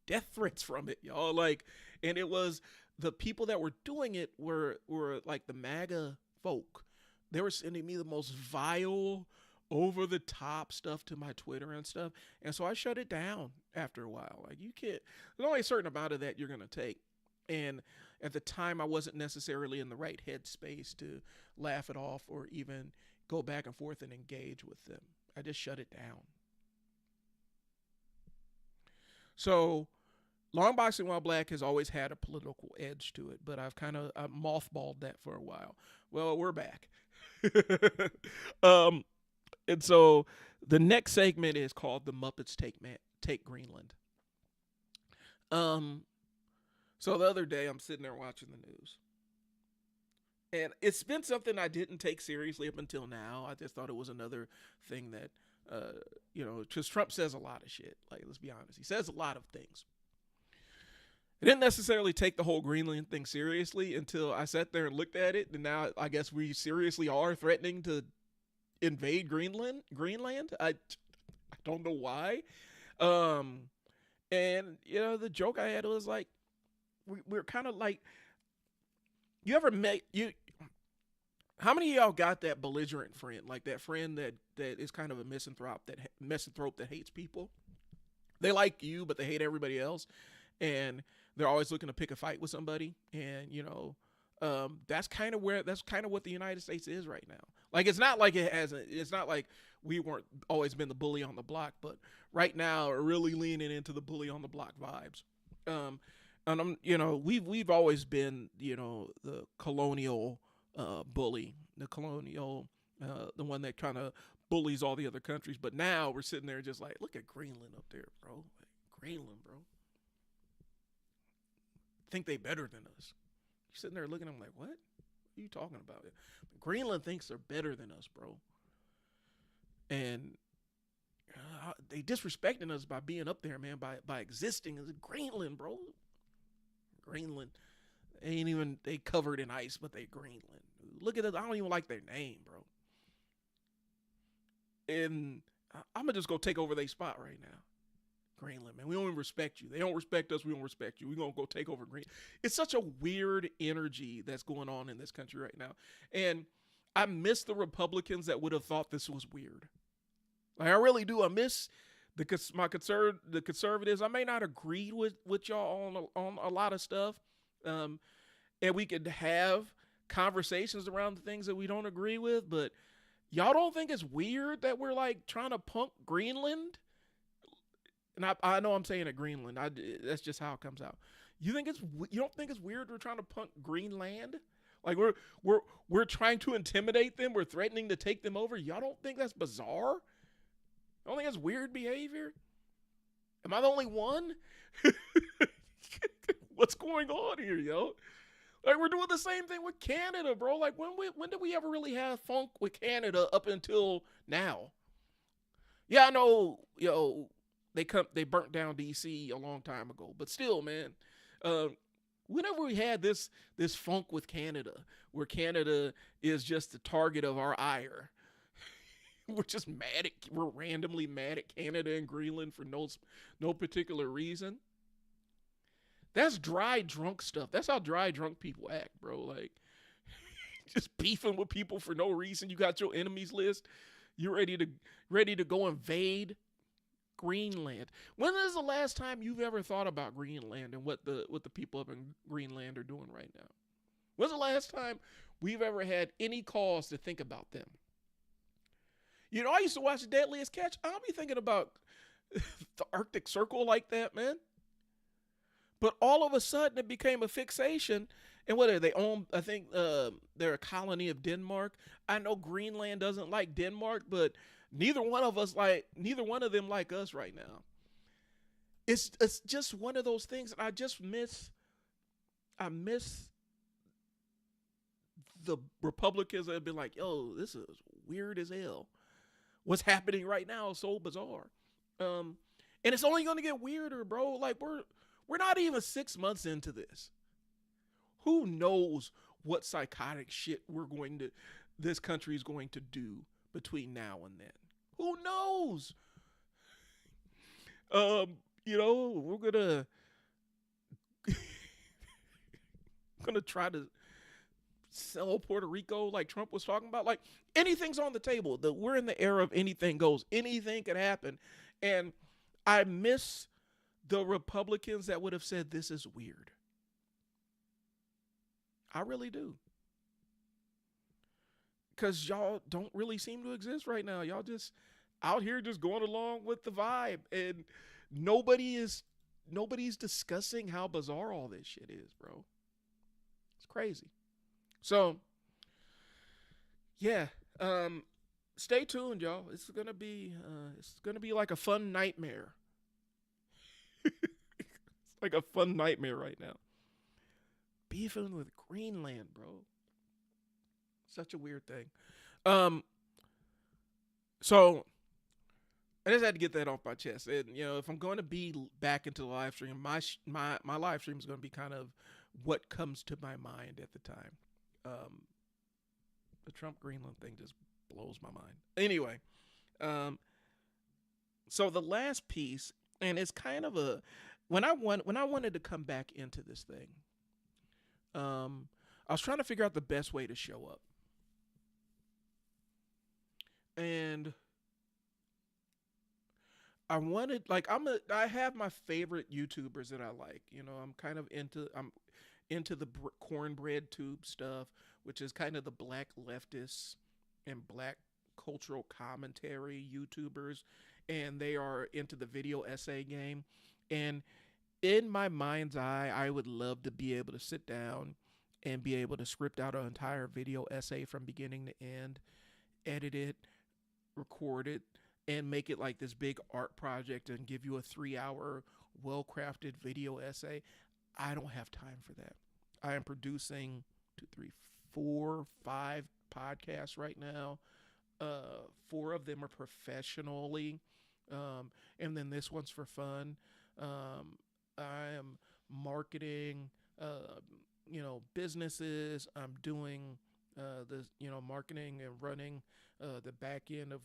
[SPEAKER 1] death threats from it, y'all. Like, and it was the people that were doing it were like the MAGA folk. They were sending me the most vile, over the top stuff to my Twitter and stuff. And so I shut it down after a while. Like, you can't, there's only a certain amount of that you're going to take. And at the time, I wasn't necessarily in the right headspace to laugh it off or even go back and forth and engage with them. I just shut it down. So Long Boxing While Black has always had a political edge to it, but I've mothballed that for a while. Well, we're back. And so the next segment is called The Muppets Take Greenland. So the other day I'm sitting there watching the news. And it's been something I didn't take seriously up until now. I just thought it was another thing that, because Trump says a lot of shit. Like, let's be honest. He says a lot of things. I didn't necessarily take the whole Greenland thing seriously until I sat there and looked at it. And now I guess we seriously are threatening to invade Greenland. I don't know why. And, the joke I had was like, we're kind of like, how many of y'all got that belligerent friend, like that friend that is kind of a misanthrope that hates people? They like you, but they hate everybody else, and they're always looking to pick a fight with somebody. And that's kind of what the United States is right now. Like, it's not like we weren't always been the bully on the block, but right now we're really leaning into the bully on the block vibes. And we've always been, the colonial bully, the colonial, the one that kind of bullies all the other countries. But now we're sitting there just like, look at Greenland up there, bro. Like, Greenland, bro. Think they better than us. You're sitting there looking at them like, what? What are you talking about? Greenland thinks they're better than us, bro. And they disrespecting us by being up there, man, by existing as Greenland, bro. Greenland they covered in ice, but they Greenland. Look at it. I don't even like their name, bro. And I'm gonna just go take over their spot right now. Greenland, man. We don't even respect you. They don't respect us. We don't respect you. We're gonna go take over Greenland. It's such a weird energy that's going on in this country right now. And I miss the Republicans that would have thought this was weird. Like, I really do. I miss the conservatives. I may not agree with y'all on a lot of stuff, and we could have conversations around the things that we don't agree with, but y'all don't think it's weird that we're like trying to punk Greenland? And I know I'm saying it Greenland. That's just how it comes out. You don't think it's weird we're trying to punk Greenland? Like, we're trying to intimidate them. We're threatening to take them over. Y'all don't think that's bizarre? I don't think that's weird behavior. Am I the only one? What's going on here, yo? Like, we're doing the same thing with Canada, bro. Like, when did we ever really have funk with Canada up until now? Yeah, I know, they burnt down DC a long time ago, but still, man, whenever we had this funk with Canada, where Canada is just the target of our ire, we're randomly mad at Canada and Greenland for no particular reason. That's dry drunk stuff. That's how dry drunk people act, bro. Like, just beefing with people for no reason. You got your enemies list. You're ready to go invade Greenland. When is the last time you've ever thought about Greenland and what the people up in Greenland are doing right now? When's the last time we've ever had any cause to think about them? I used to watch The Deadliest Catch. I'll be thinking about the Arctic Circle like that, man. But all of a sudden, it became a fixation. And what are they own? I think they're a colony of Denmark. I know Greenland doesn't like Denmark, but neither one of them like us right now. It's just one of those things. I just miss I miss the Republicans that have been like, yo, this is weird as hell. What's happening right now is so bizarre. Um, and it's only going to get weirder, bro. Like we're not even 6 months into this. Who knows what psychotic shit this country is going to do between now and then? Who knows? We're gonna try to sell Puerto Rico like Trump was talking about. Like anything's on the table. We're in the era of anything goes. Anything can happen. And I miss the Republicans that would have said this is weird. I really do. Because y'all don't really seem to exist right now. Y'all just out here just going along with the vibe. And nobody's discussing how bizarre all this shit is, bro. It's crazy. So, yeah. Stay tuned, y'all. It's gonna be like a fun nightmare. It's like a fun nightmare right now. Beefing with Greenland, bro. Such a weird thing. So I just had to get that off my chest. And if I'm going to be back into the live stream, my live stream is going to be kind of what comes to my mind at the time. The Trump Greenland thing just blows my mind. Anyway, so the last piece, and it's kind of when I wanted to come back into this thing, I was trying to figure out the best way to show up. And I have my favorite YouTubers that I like. I'm into the cornbread tube stuff, which is kind of the black leftists and black cultural commentary YouTubers, and they are into the video essay game. And in my mind's eye, I would love to be able to sit down and be able to script out an entire video essay from beginning to end, edit it, record it, and make it like this big art project and give you a 3-hour well-crafted video essay. I don't have time for that. I am producing 2, 3, 4, 5 podcasts right now. 4 of them are professionally, and then this one's for fun. I am marketing, businesses. I'm doing marketing and running the back end of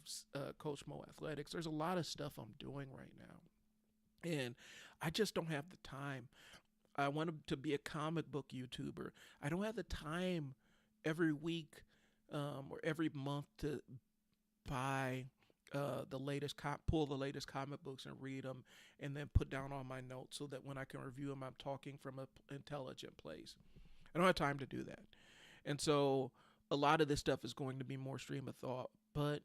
[SPEAKER 1] Coach Mo Athletics. There's a lot of stuff I'm doing right now, and I just don't have the time. I wanted to be a comic book YouTuber. I don't have the time every week or every month to buy pull the latest comic books and read them, and then put down all my notes so that when I can review them, I'm talking from an intelligent place. I don't have time to do that. And so a lot of this stuff is going to be more stream of thought. But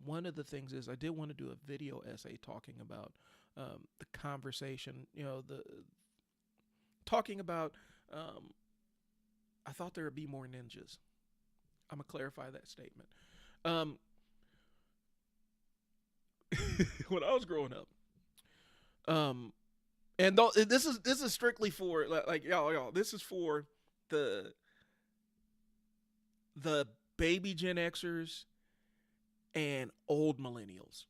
[SPEAKER 1] one of the things is I did want to do a video essay talking about the conversation, talking about, I thought there would be more ninjas. I'm going to clarify that statement. When I was growing up, and this is strictly for like y'all, this is for the baby Gen Xers and old millennials.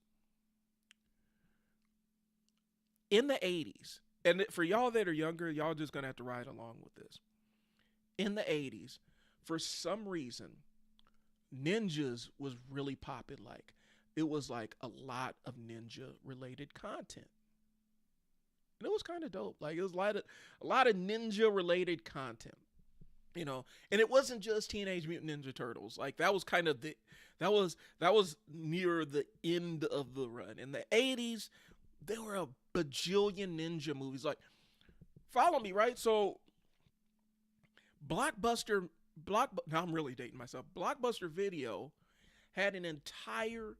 [SPEAKER 1] In the 80s, and for y'all that are younger, y'all just gonna have to ride along with this. In the 80s, for some reason, ninjas was really popping. Like, it was like a lot of ninja related content. And it was kind of dope. Like, it was a lot of ninja related content. And it wasn't just Teenage Mutant Ninja Turtles. Like, that was kind of that was near the end of the run. In the 80s, there were a bajillion ninja movies. Like, follow me, right? So now I'm really dating myself. Blockbuster Video had an entire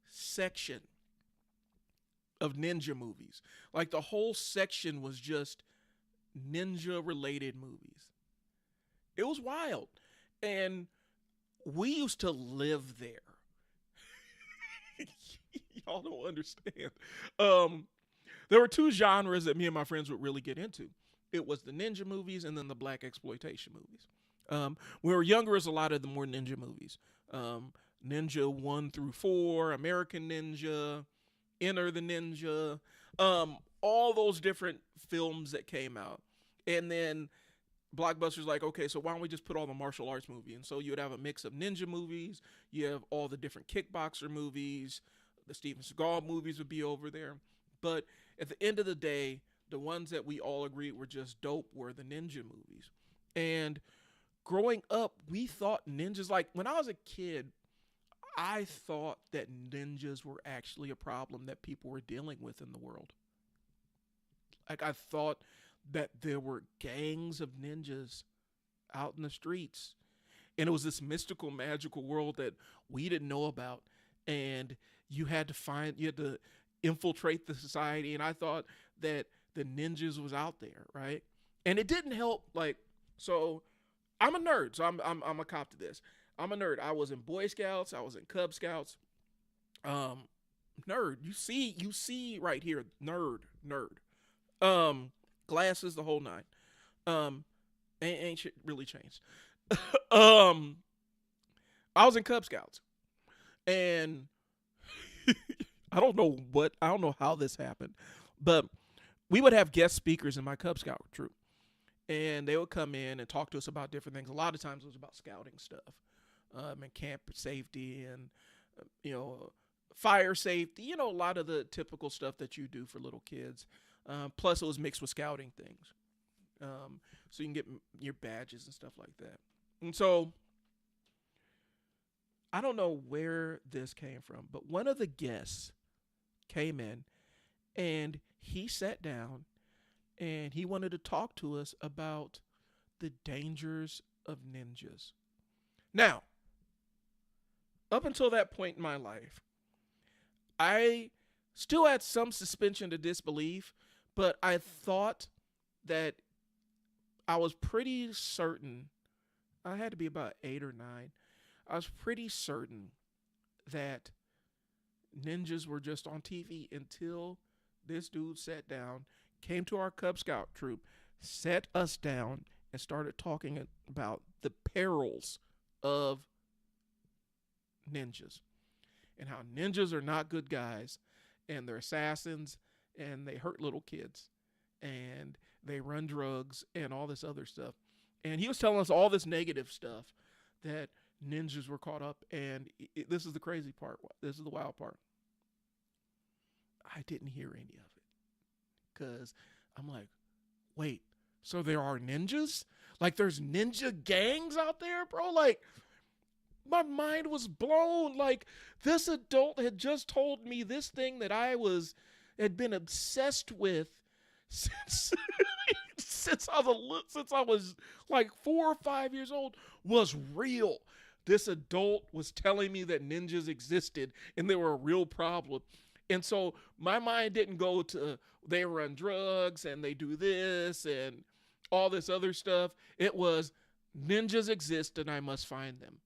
[SPEAKER 1] section of ninja movies. Like the whole section was just ninja related movies. It was wild. And we used to live there. Y'all don't understand. Um, there were two genres that me and my friends would really get into. It was the ninja movies and then the black exploitation movies. When we were younger, it was a lot of the more ninja movies. Um, Ninja 1 through 4, American Ninja, Enter the Ninja, all those different films that came out. And then Blockbuster's like, okay, so why don't we just put all the martial arts movies? And so you would have a mix of ninja movies, you have all the different kickboxer movies, the Steven Seagal movies would be over there. But at the end of the day, the ones that we all agreed were just dope were the ninja movies. And growing up, we thought ninjas, like when I was a kid, I thought that ninjas were actually a problem that people were dealing with in the world. Like I thought that there were gangs of ninjas out in the streets. And it was this mystical, magical world that we didn't know about. And you had to infiltrate the society. And I thought that the ninjas was out there, right? And it didn't help. Like, so I'm a nerd. So I'm a cop to this. I'm a nerd. I was in Boy Scouts. I was in Cub Scouts. Nerd. You see right here, nerd. Glasses, the whole nine. Ain't shit really changed. I was in Cub Scouts, and I don't know how this happened, but we would have guest speakers in my Cub Scout troop, and they would come in and talk to us about different things. A lot of times it was about scouting stuff, and camp safety, and fire safety. A lot of the typical stuff that you do for little kids. Plus, it was mixed with scouting things, so you can get your badges and stuff like that. And so, I don't know where this came from, but one of the guests came in, and he sat down, and he wanted to talk to us about the dangers of ninjas. Now, up until that point in my life, I still had some suspension of disbelief, but I thought that I was pretty certain, I had to be about 8 or 9, I was pretty certain that ninjas were just on TV until this dude sat down, came to our Cub Scout troop, sat us down, and started talking about the perils of ninjas and how ninjas are not good guys and they're assassins and they hurt little kids and they run drugs and all this other stuff. And he was telling us all this negative stuff that ninjas were caught up. And this is the crazy part. This is the wild part. I didn't hear any of it because I'm like, wait, so there are ninjas? Like there's ninja gangs out there, bro? Like my mind was blown. Like this adult had just told me this thing that had been obsessed with since since I was like 4 or 5 years old was real. This adult was telling me that ninjas existed and they were a real problem. And so my mind didn't go to they run drugs and they do this and all this other stuff. It was ninjas exist and I must find them.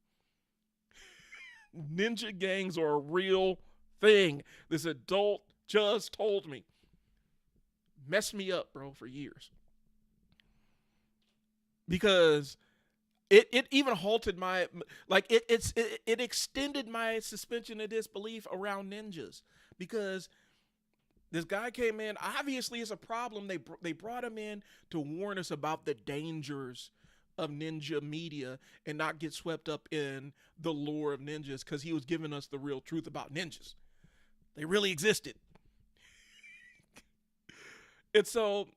[SPEAKER 1] Ninja gangs are a real thing. This adult just told me. Messed me up, bro, for years. Because it even halted my, like, it extended my suspension of disbelief around ninjas. Because this guy came in, obviously it's a problem. They brought him in to warn us about the dangers of ninja media and not get swept up in the lore of ninjas, because he was giving us the real truth about ninjas. They really existed. And so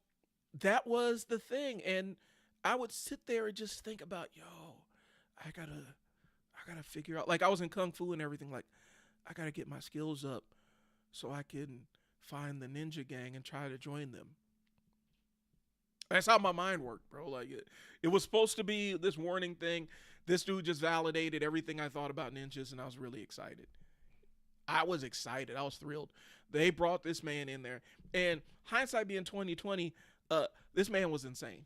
[SPEAKER 1] that was the thing. And I would sit there and just think about, I gotta figure out, like I was in Kung Fu and everything, like I gotta get my skills up so I can find the ninja gang and try to join them. That's how my mind worked, bro. Like it was supposed to be this warning thing. This dude just validated everything I thought about ninjas, and I was really excited. I was excited. I was thrilled. They brought this man in there, and hindsight being 2020, this man was insane.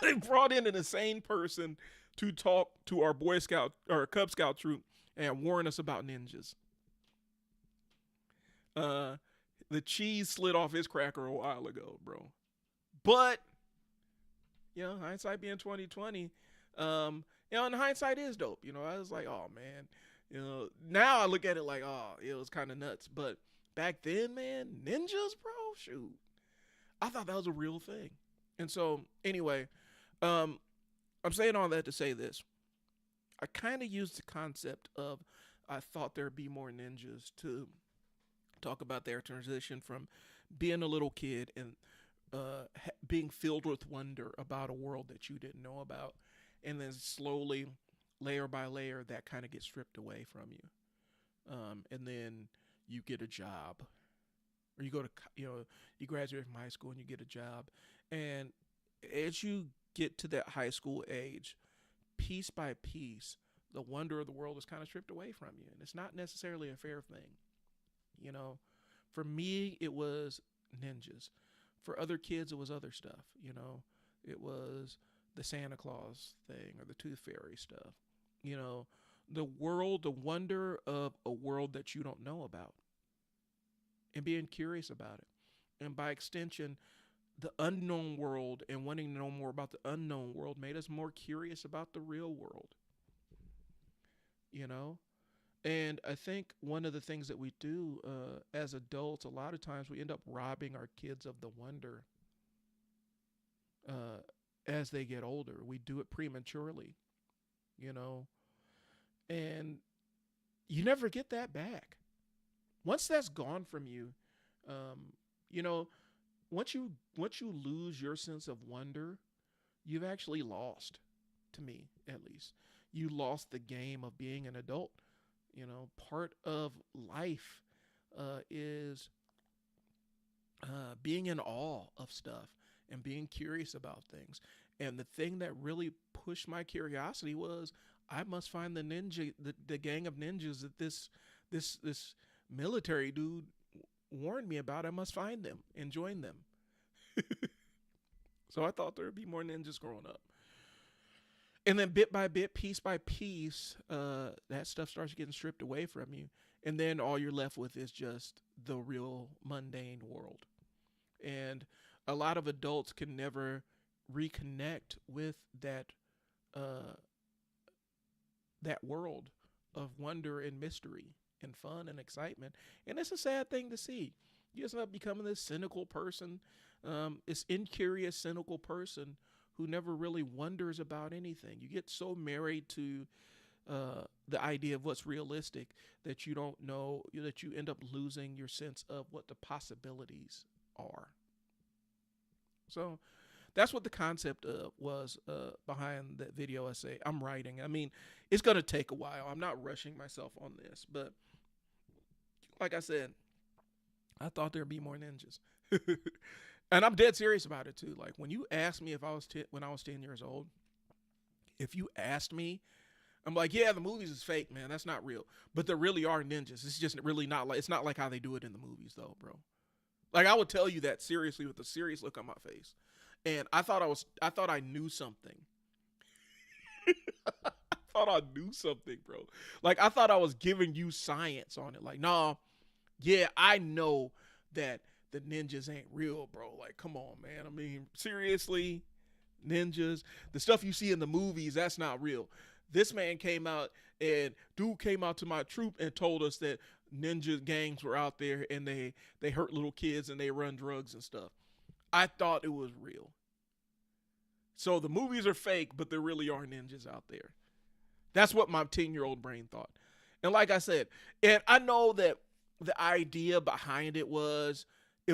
[SPEAKER 1] They brought in an insane person to talk to our Boy Scout or Cub Scout troop and warn us about ninjas. Uh, the cheese slid off his cracker a while ago, bro. But hindsight being 2020, and hindsight is dope. I was like, oh man, now I look at it like, oh, it was kind of nuts. But back then, man, ninjas, bro, shoot, I thought that was a real thing. And so, anyway, I'm saying all that to say this. I kind of used the concept of I thought there'd be more ninjas to talk about their transition from being a little kid and being filled with wonder about a world that you didn't know about, and then slowly, layer by layer, that kind of gets stripped away from you, and then you get a job, or you go to you graduate from high school and you get a job, and as you get to that high school age, piece by piece, the wonder of the world is kind of stripped away from you, and it's not necessarily a fair thing. For me, it was ninjas. For other kids, it was other stuff. It was the Santa Claus thing or the Tooth Fairy stuff. The world, the wonder of a world that you don't know about, and being curious about it. And by extension, the unknown world and wanting to know more about the unknown world made us more curious about the real world. And I think one of the things that we do as adults, a lot of times we end up robbing our kids of the wonder as they get older. We do it prematurely, and you never get that back. Once that's gone from you, you know, once you lose your sense of wonder, you've actually lost, to me at least. You lost the game of being an adult. Part of life is being in awe of stuff and being curious about things. And the thing that really pushed my curiosity was I must find the gang of ninjas that this military dude warned me about. I must find them and join them. So I thought there would be more ninjas growing up. And then bit by bit, piece by piece, that stuff starts getting stripped away from you. And then all you're left with is just the real mundane world. And a lot of adults can never reconnect with that world of wonder and mystery and fun and excitement. And it's a sad thing to see. You just end up becoming this cynical person, this incurious, cynical person who never really wonders about anything. You get so married to the idea of what's realistic that you don't know, that you end up losing your sense of what the possibilities are. So that's what the concept was behind that video essay I'm writing. I mean, it's going to take a while. I'm not rushing myself on this, but like I said, I thought there'd be more ninjas. And I'm dead serious about it too. Like when you asked me if I was when I was 10 years old, if you asked me, I'm like, yeah, the movies is fake, man. That's not real. But there really are ninjas. It's just really not like, it's not like how they do it in the movies though, bro. Like I would tell you that seriously with a serious look on my face. And I thought I knew something. I thought I knew something, bro. Like I thought I was giving you science on it. Like, nah, yeah, I know that the ninjas ain't real, bro. Like, come on, man. I mean, seriously, ninjas, the stuff you see in the movies, that's not real. This man came out and dude came out to my troop and told us that ninja gangs were out there and they hurt little kids and they run drugs and stuff. I thought it was real. So the movies are fake, but there really are ninjas out there. That's what my 10-year-old brain thought. And like I said, and I know that the idea behind it was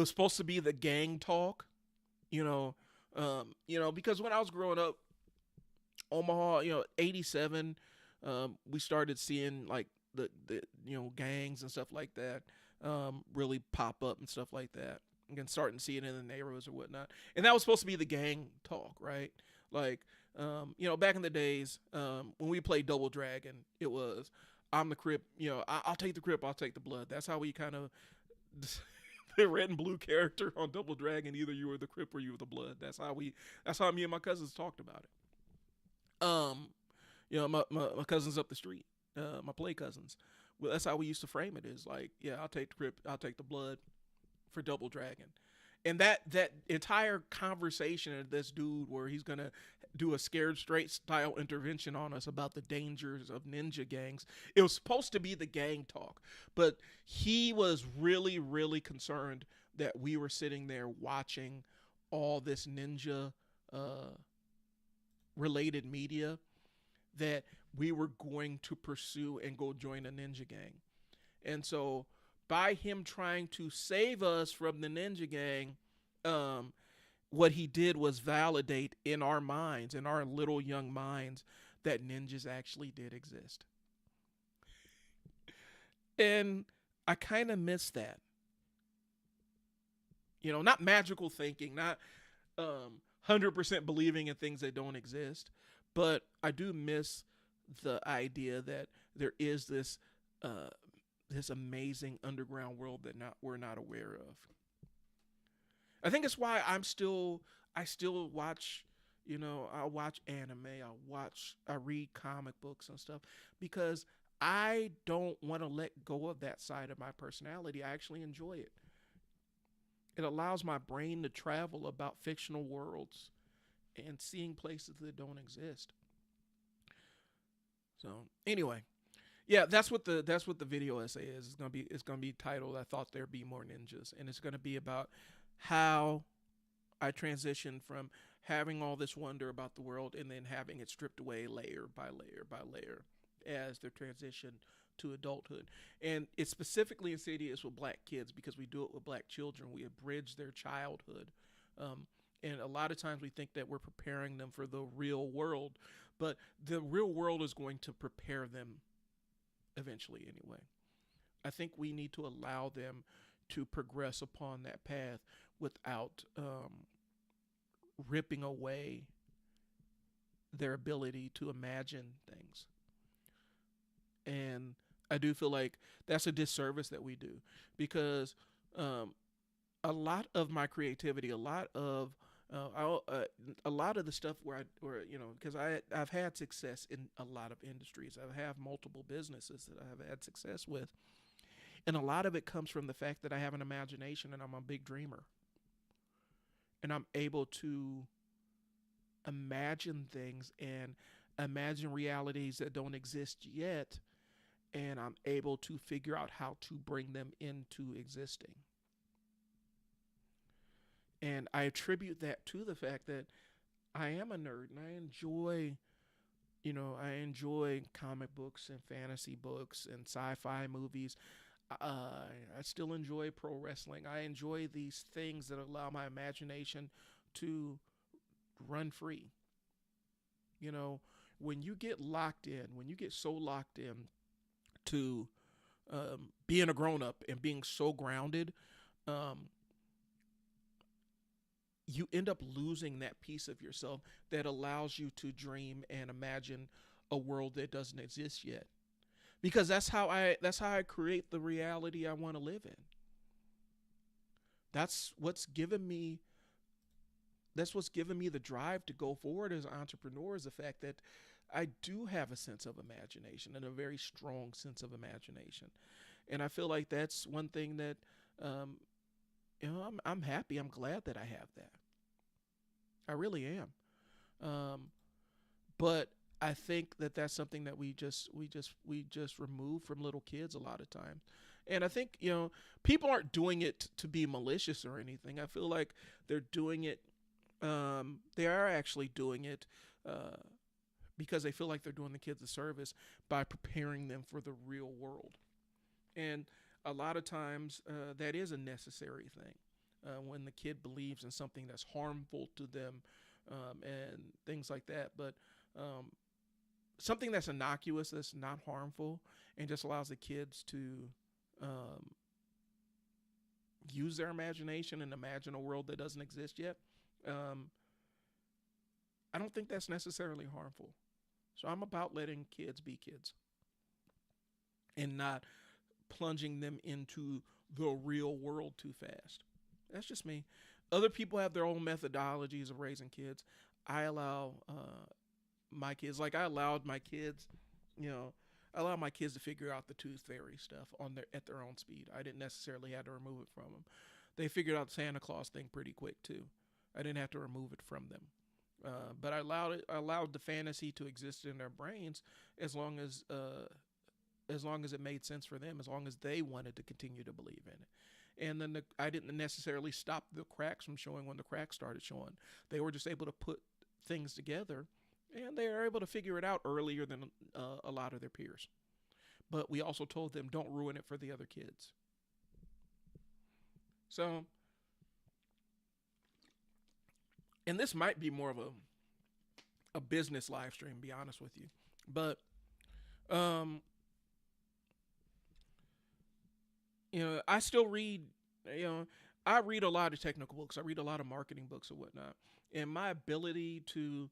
[SPEAKER 1] supposed to be the gang talk, because when I was growing up, Omaha, 87, we started seeing like the gangs and stuff like that really pop up and stuff like that. And starting to see it in the neighborhoods or whatnot. And that was supposed to be the gang talk, right? Like, back in the days when we played Double Dragon, it was, I'm the Crip. You know, I'll take the Crip. I'll take the blood. That's how we kind of the red and blue character on Double Dragon. Either you were the Crip or you were the blood. That's how we. That's how me and my cousins talked about it. You know, my cousins up the street, my play cousins. Well, that's how we used to frame it. Is like, yeah, I'll take the Crip. I'll take the blood for Double Dragon. And that entire conversation of this dude where he's gonna do a scared straight style intervention on us about the dangers of ninja gangs. It was supposed to be the gang talk, but he was really concerned that we were sitting there watching all this ninja uh, related media that we were going to pursue and go join a ninja gang. And so by him trying to save us from the ninja gang, um, what he did was validate in our minds, in our little young minds, that ninjas actually did exist. And I kind of miss that. You know, not magical thinking, not 100% believing in things that don't exist, but I do miss the idea that there is uh, this amazing underground world that we're not aware of. I think it's why I still watch, you know, I watch anime, I read comic books and stuff because I don't want to let go of that side of my personality. I actually enjoy it. It allows my brain to travel about fictional worlds and seeing places that don't exist. So anyway, yeah, that's what the video essay is. It's gonna be titled "I Thought There'd Be More Ninjas," and it's gonna be about how I transitioned from having all this wonder about the world and then having it stripped away layer by layer by layer as the transition to adulthood. And it's specifically insidious with black kids because we do it with black children. We abridge their childhood. Um, and a lot of times we think that we're preparing them for the real world, but the real world is going to prepare them eventually anyway. I think we need to allow them to progress upon that path without ripping away their ability to imagine things. And I do feel like that's a disservice that we do because um, a lot of my creativity, a lot of the stuff where you know, because I've had success in a lot of industries. I have multiple businesses that I have had success with, and a lot of it comes from the fact that I have an imagination and I'm a big dreamer, and I'm able to imagine things and imagine realities that don't exist yet, and I'm able to figure out how to bring them into existing. And I attribute that to the fact that I am a nerd and I enjoy, you know, I enjoy comic books and fantasy books and sci-fi movies. I still enjoy pro wrestling. I enjoy these things that allow my imagination to run free. You know, when you get locked in, when you get so locked in to being a grown up and being so grounded, um, you end up losing that piece of yourself that allows you to dream and imagine a world that doesn't exist yet. Because that's how I create the reality I want to live in. That's what's given me that's what's given me the drive to go forward as an entrepreneur is the fact that I do have a sense of imagination and a very strong sense of imagination. And I feel like that's one thing that um, you know, I'm happy. I'm glad that I have that. I really am. Um, but I think that that's something that we just remove from little kids a lot of times. And I think, you know, people aren't doing it to be malicious or anything. I feel like they're doing it. They are actually doing it uh, because they feel like they're doing the kids a service by preparing them for the real world. And a lot of times that is a necessary thing. When the kid believes in something that's harmful to them and things like that. But um, something that's innocuous, that's not harmful, and just allows the kids to um, use their imagination and imagine a world that doesn't exist yet. Um, I don't think that's necessarily harmful. So I'm about letting kids be kids. and not plunging them into the real world too fast. That's just me. Other people have their own methodologies of raising kids. I allow my kids, like I allowed my kids, you know, I allowed my kids to figure out the tooth fairy stuff on their at their own speed. I didn't necessarily have to remove it from them. They figured out the Santa Claus thing pretty quick too. I didn't have to remove it from them. But I allowed the fantasy to exist in their brains as long as long as it made sense for them, as long as they wanted to continue to believe in it. And then I didn't necessarily stop the cracks from showing when the cracks started showing. They were just able to put things together, and they were able to figure it out earlier than a lot of their peers. But we also told them don't ruin it for the other kids. So, and this might be more of a business live stream, to be honest with you. But um, I still read, you know, I read a lot of technical books. I read a lot of marketing books and whatnot. And my ability to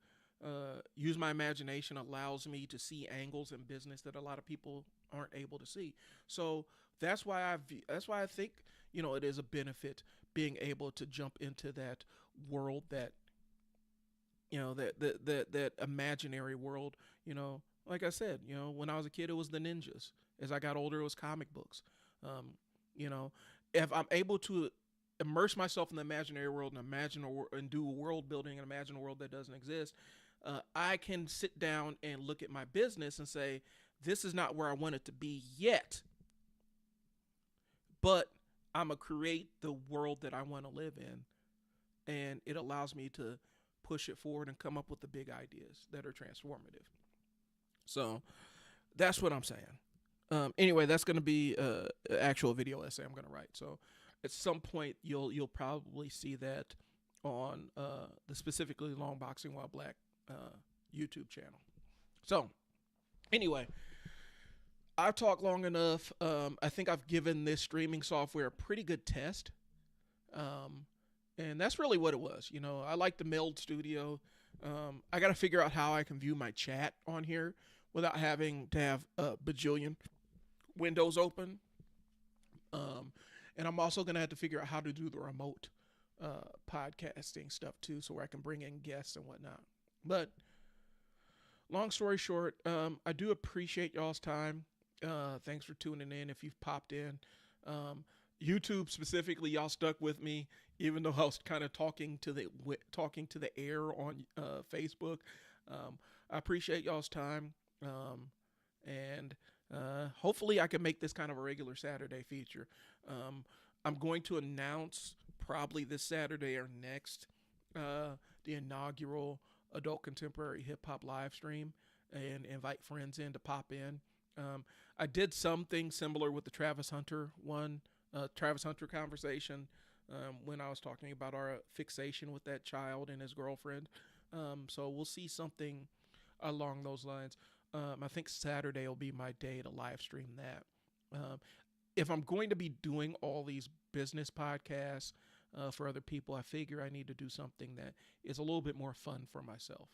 [SPEAKER 1] use my imagination allows me to see angles in business that a lot of people aren't able to see. So that's why I think, it is a benefit being able to jump into that world, that that imaginary world. Like I said, when I was a kid, it was the ninjas. As I got older, it was comic books. Um, you know, if I'm able to immerse myself in the imaginary world and and do world building and imagine a world that doesn't exist, I can sit down and look at my business and say, this is not where I want it to be yet, but I'm going to create the world that I want to live in. And it allows me to push it forward and come up with the big ideas that are transformative. So that's what I'm saying. Anyway, that's going to be an actual video essay I'm going to write. So at some point, you'll probably see that on the specifically Long Boxing While Black YouTube channel. So anyway, I've talked long enough. I think I've given this streaming software a pretty good test. And that's really what it was. I like the Meld Studio. I got to figure out how I can view my chat on here without having to have a bajillion windows open. And I'm also going to have to figure out how to do the remote podcasting stuff too, so where I can bring in guests and whatnot. But long story short, I do appreciate y'all's time. Thanks for tuning in. If you've popped in, YouTube specifically, y'all stuck with me, even though I was kind of talking to the air on Facebook. I appreciate y'all's time, and hopefully I can make this kind of a regular Saturday feature. I'm going to announce probably this Saturday or next the inaugural Adult Contemporary Hip Hop live stream, and invite friends in to pop in. I did something similar with the Travis Hunter conversation when I was talking about our fixation with that child and his girlfriend. So we'll see something along those lines. I think Saturday will be my day to live stream that. If I'm going to be doing all these business podcasts for other people, I figure I need to do something that is a little bit more fun for myself.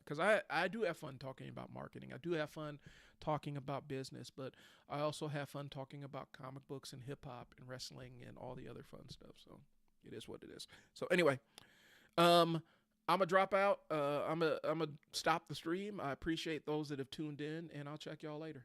[SPEAKER 1] Because I do have fun talking about marketing. I do have fun talking about business, but I also have fun talking about comic books and hip hop and wrestling and all the other fun stuff. So it is what it is. So anyway, I'm gonna drop out. I'm gonna stop the stream. I appreciate those that have tuned in, and I'll check y'all later.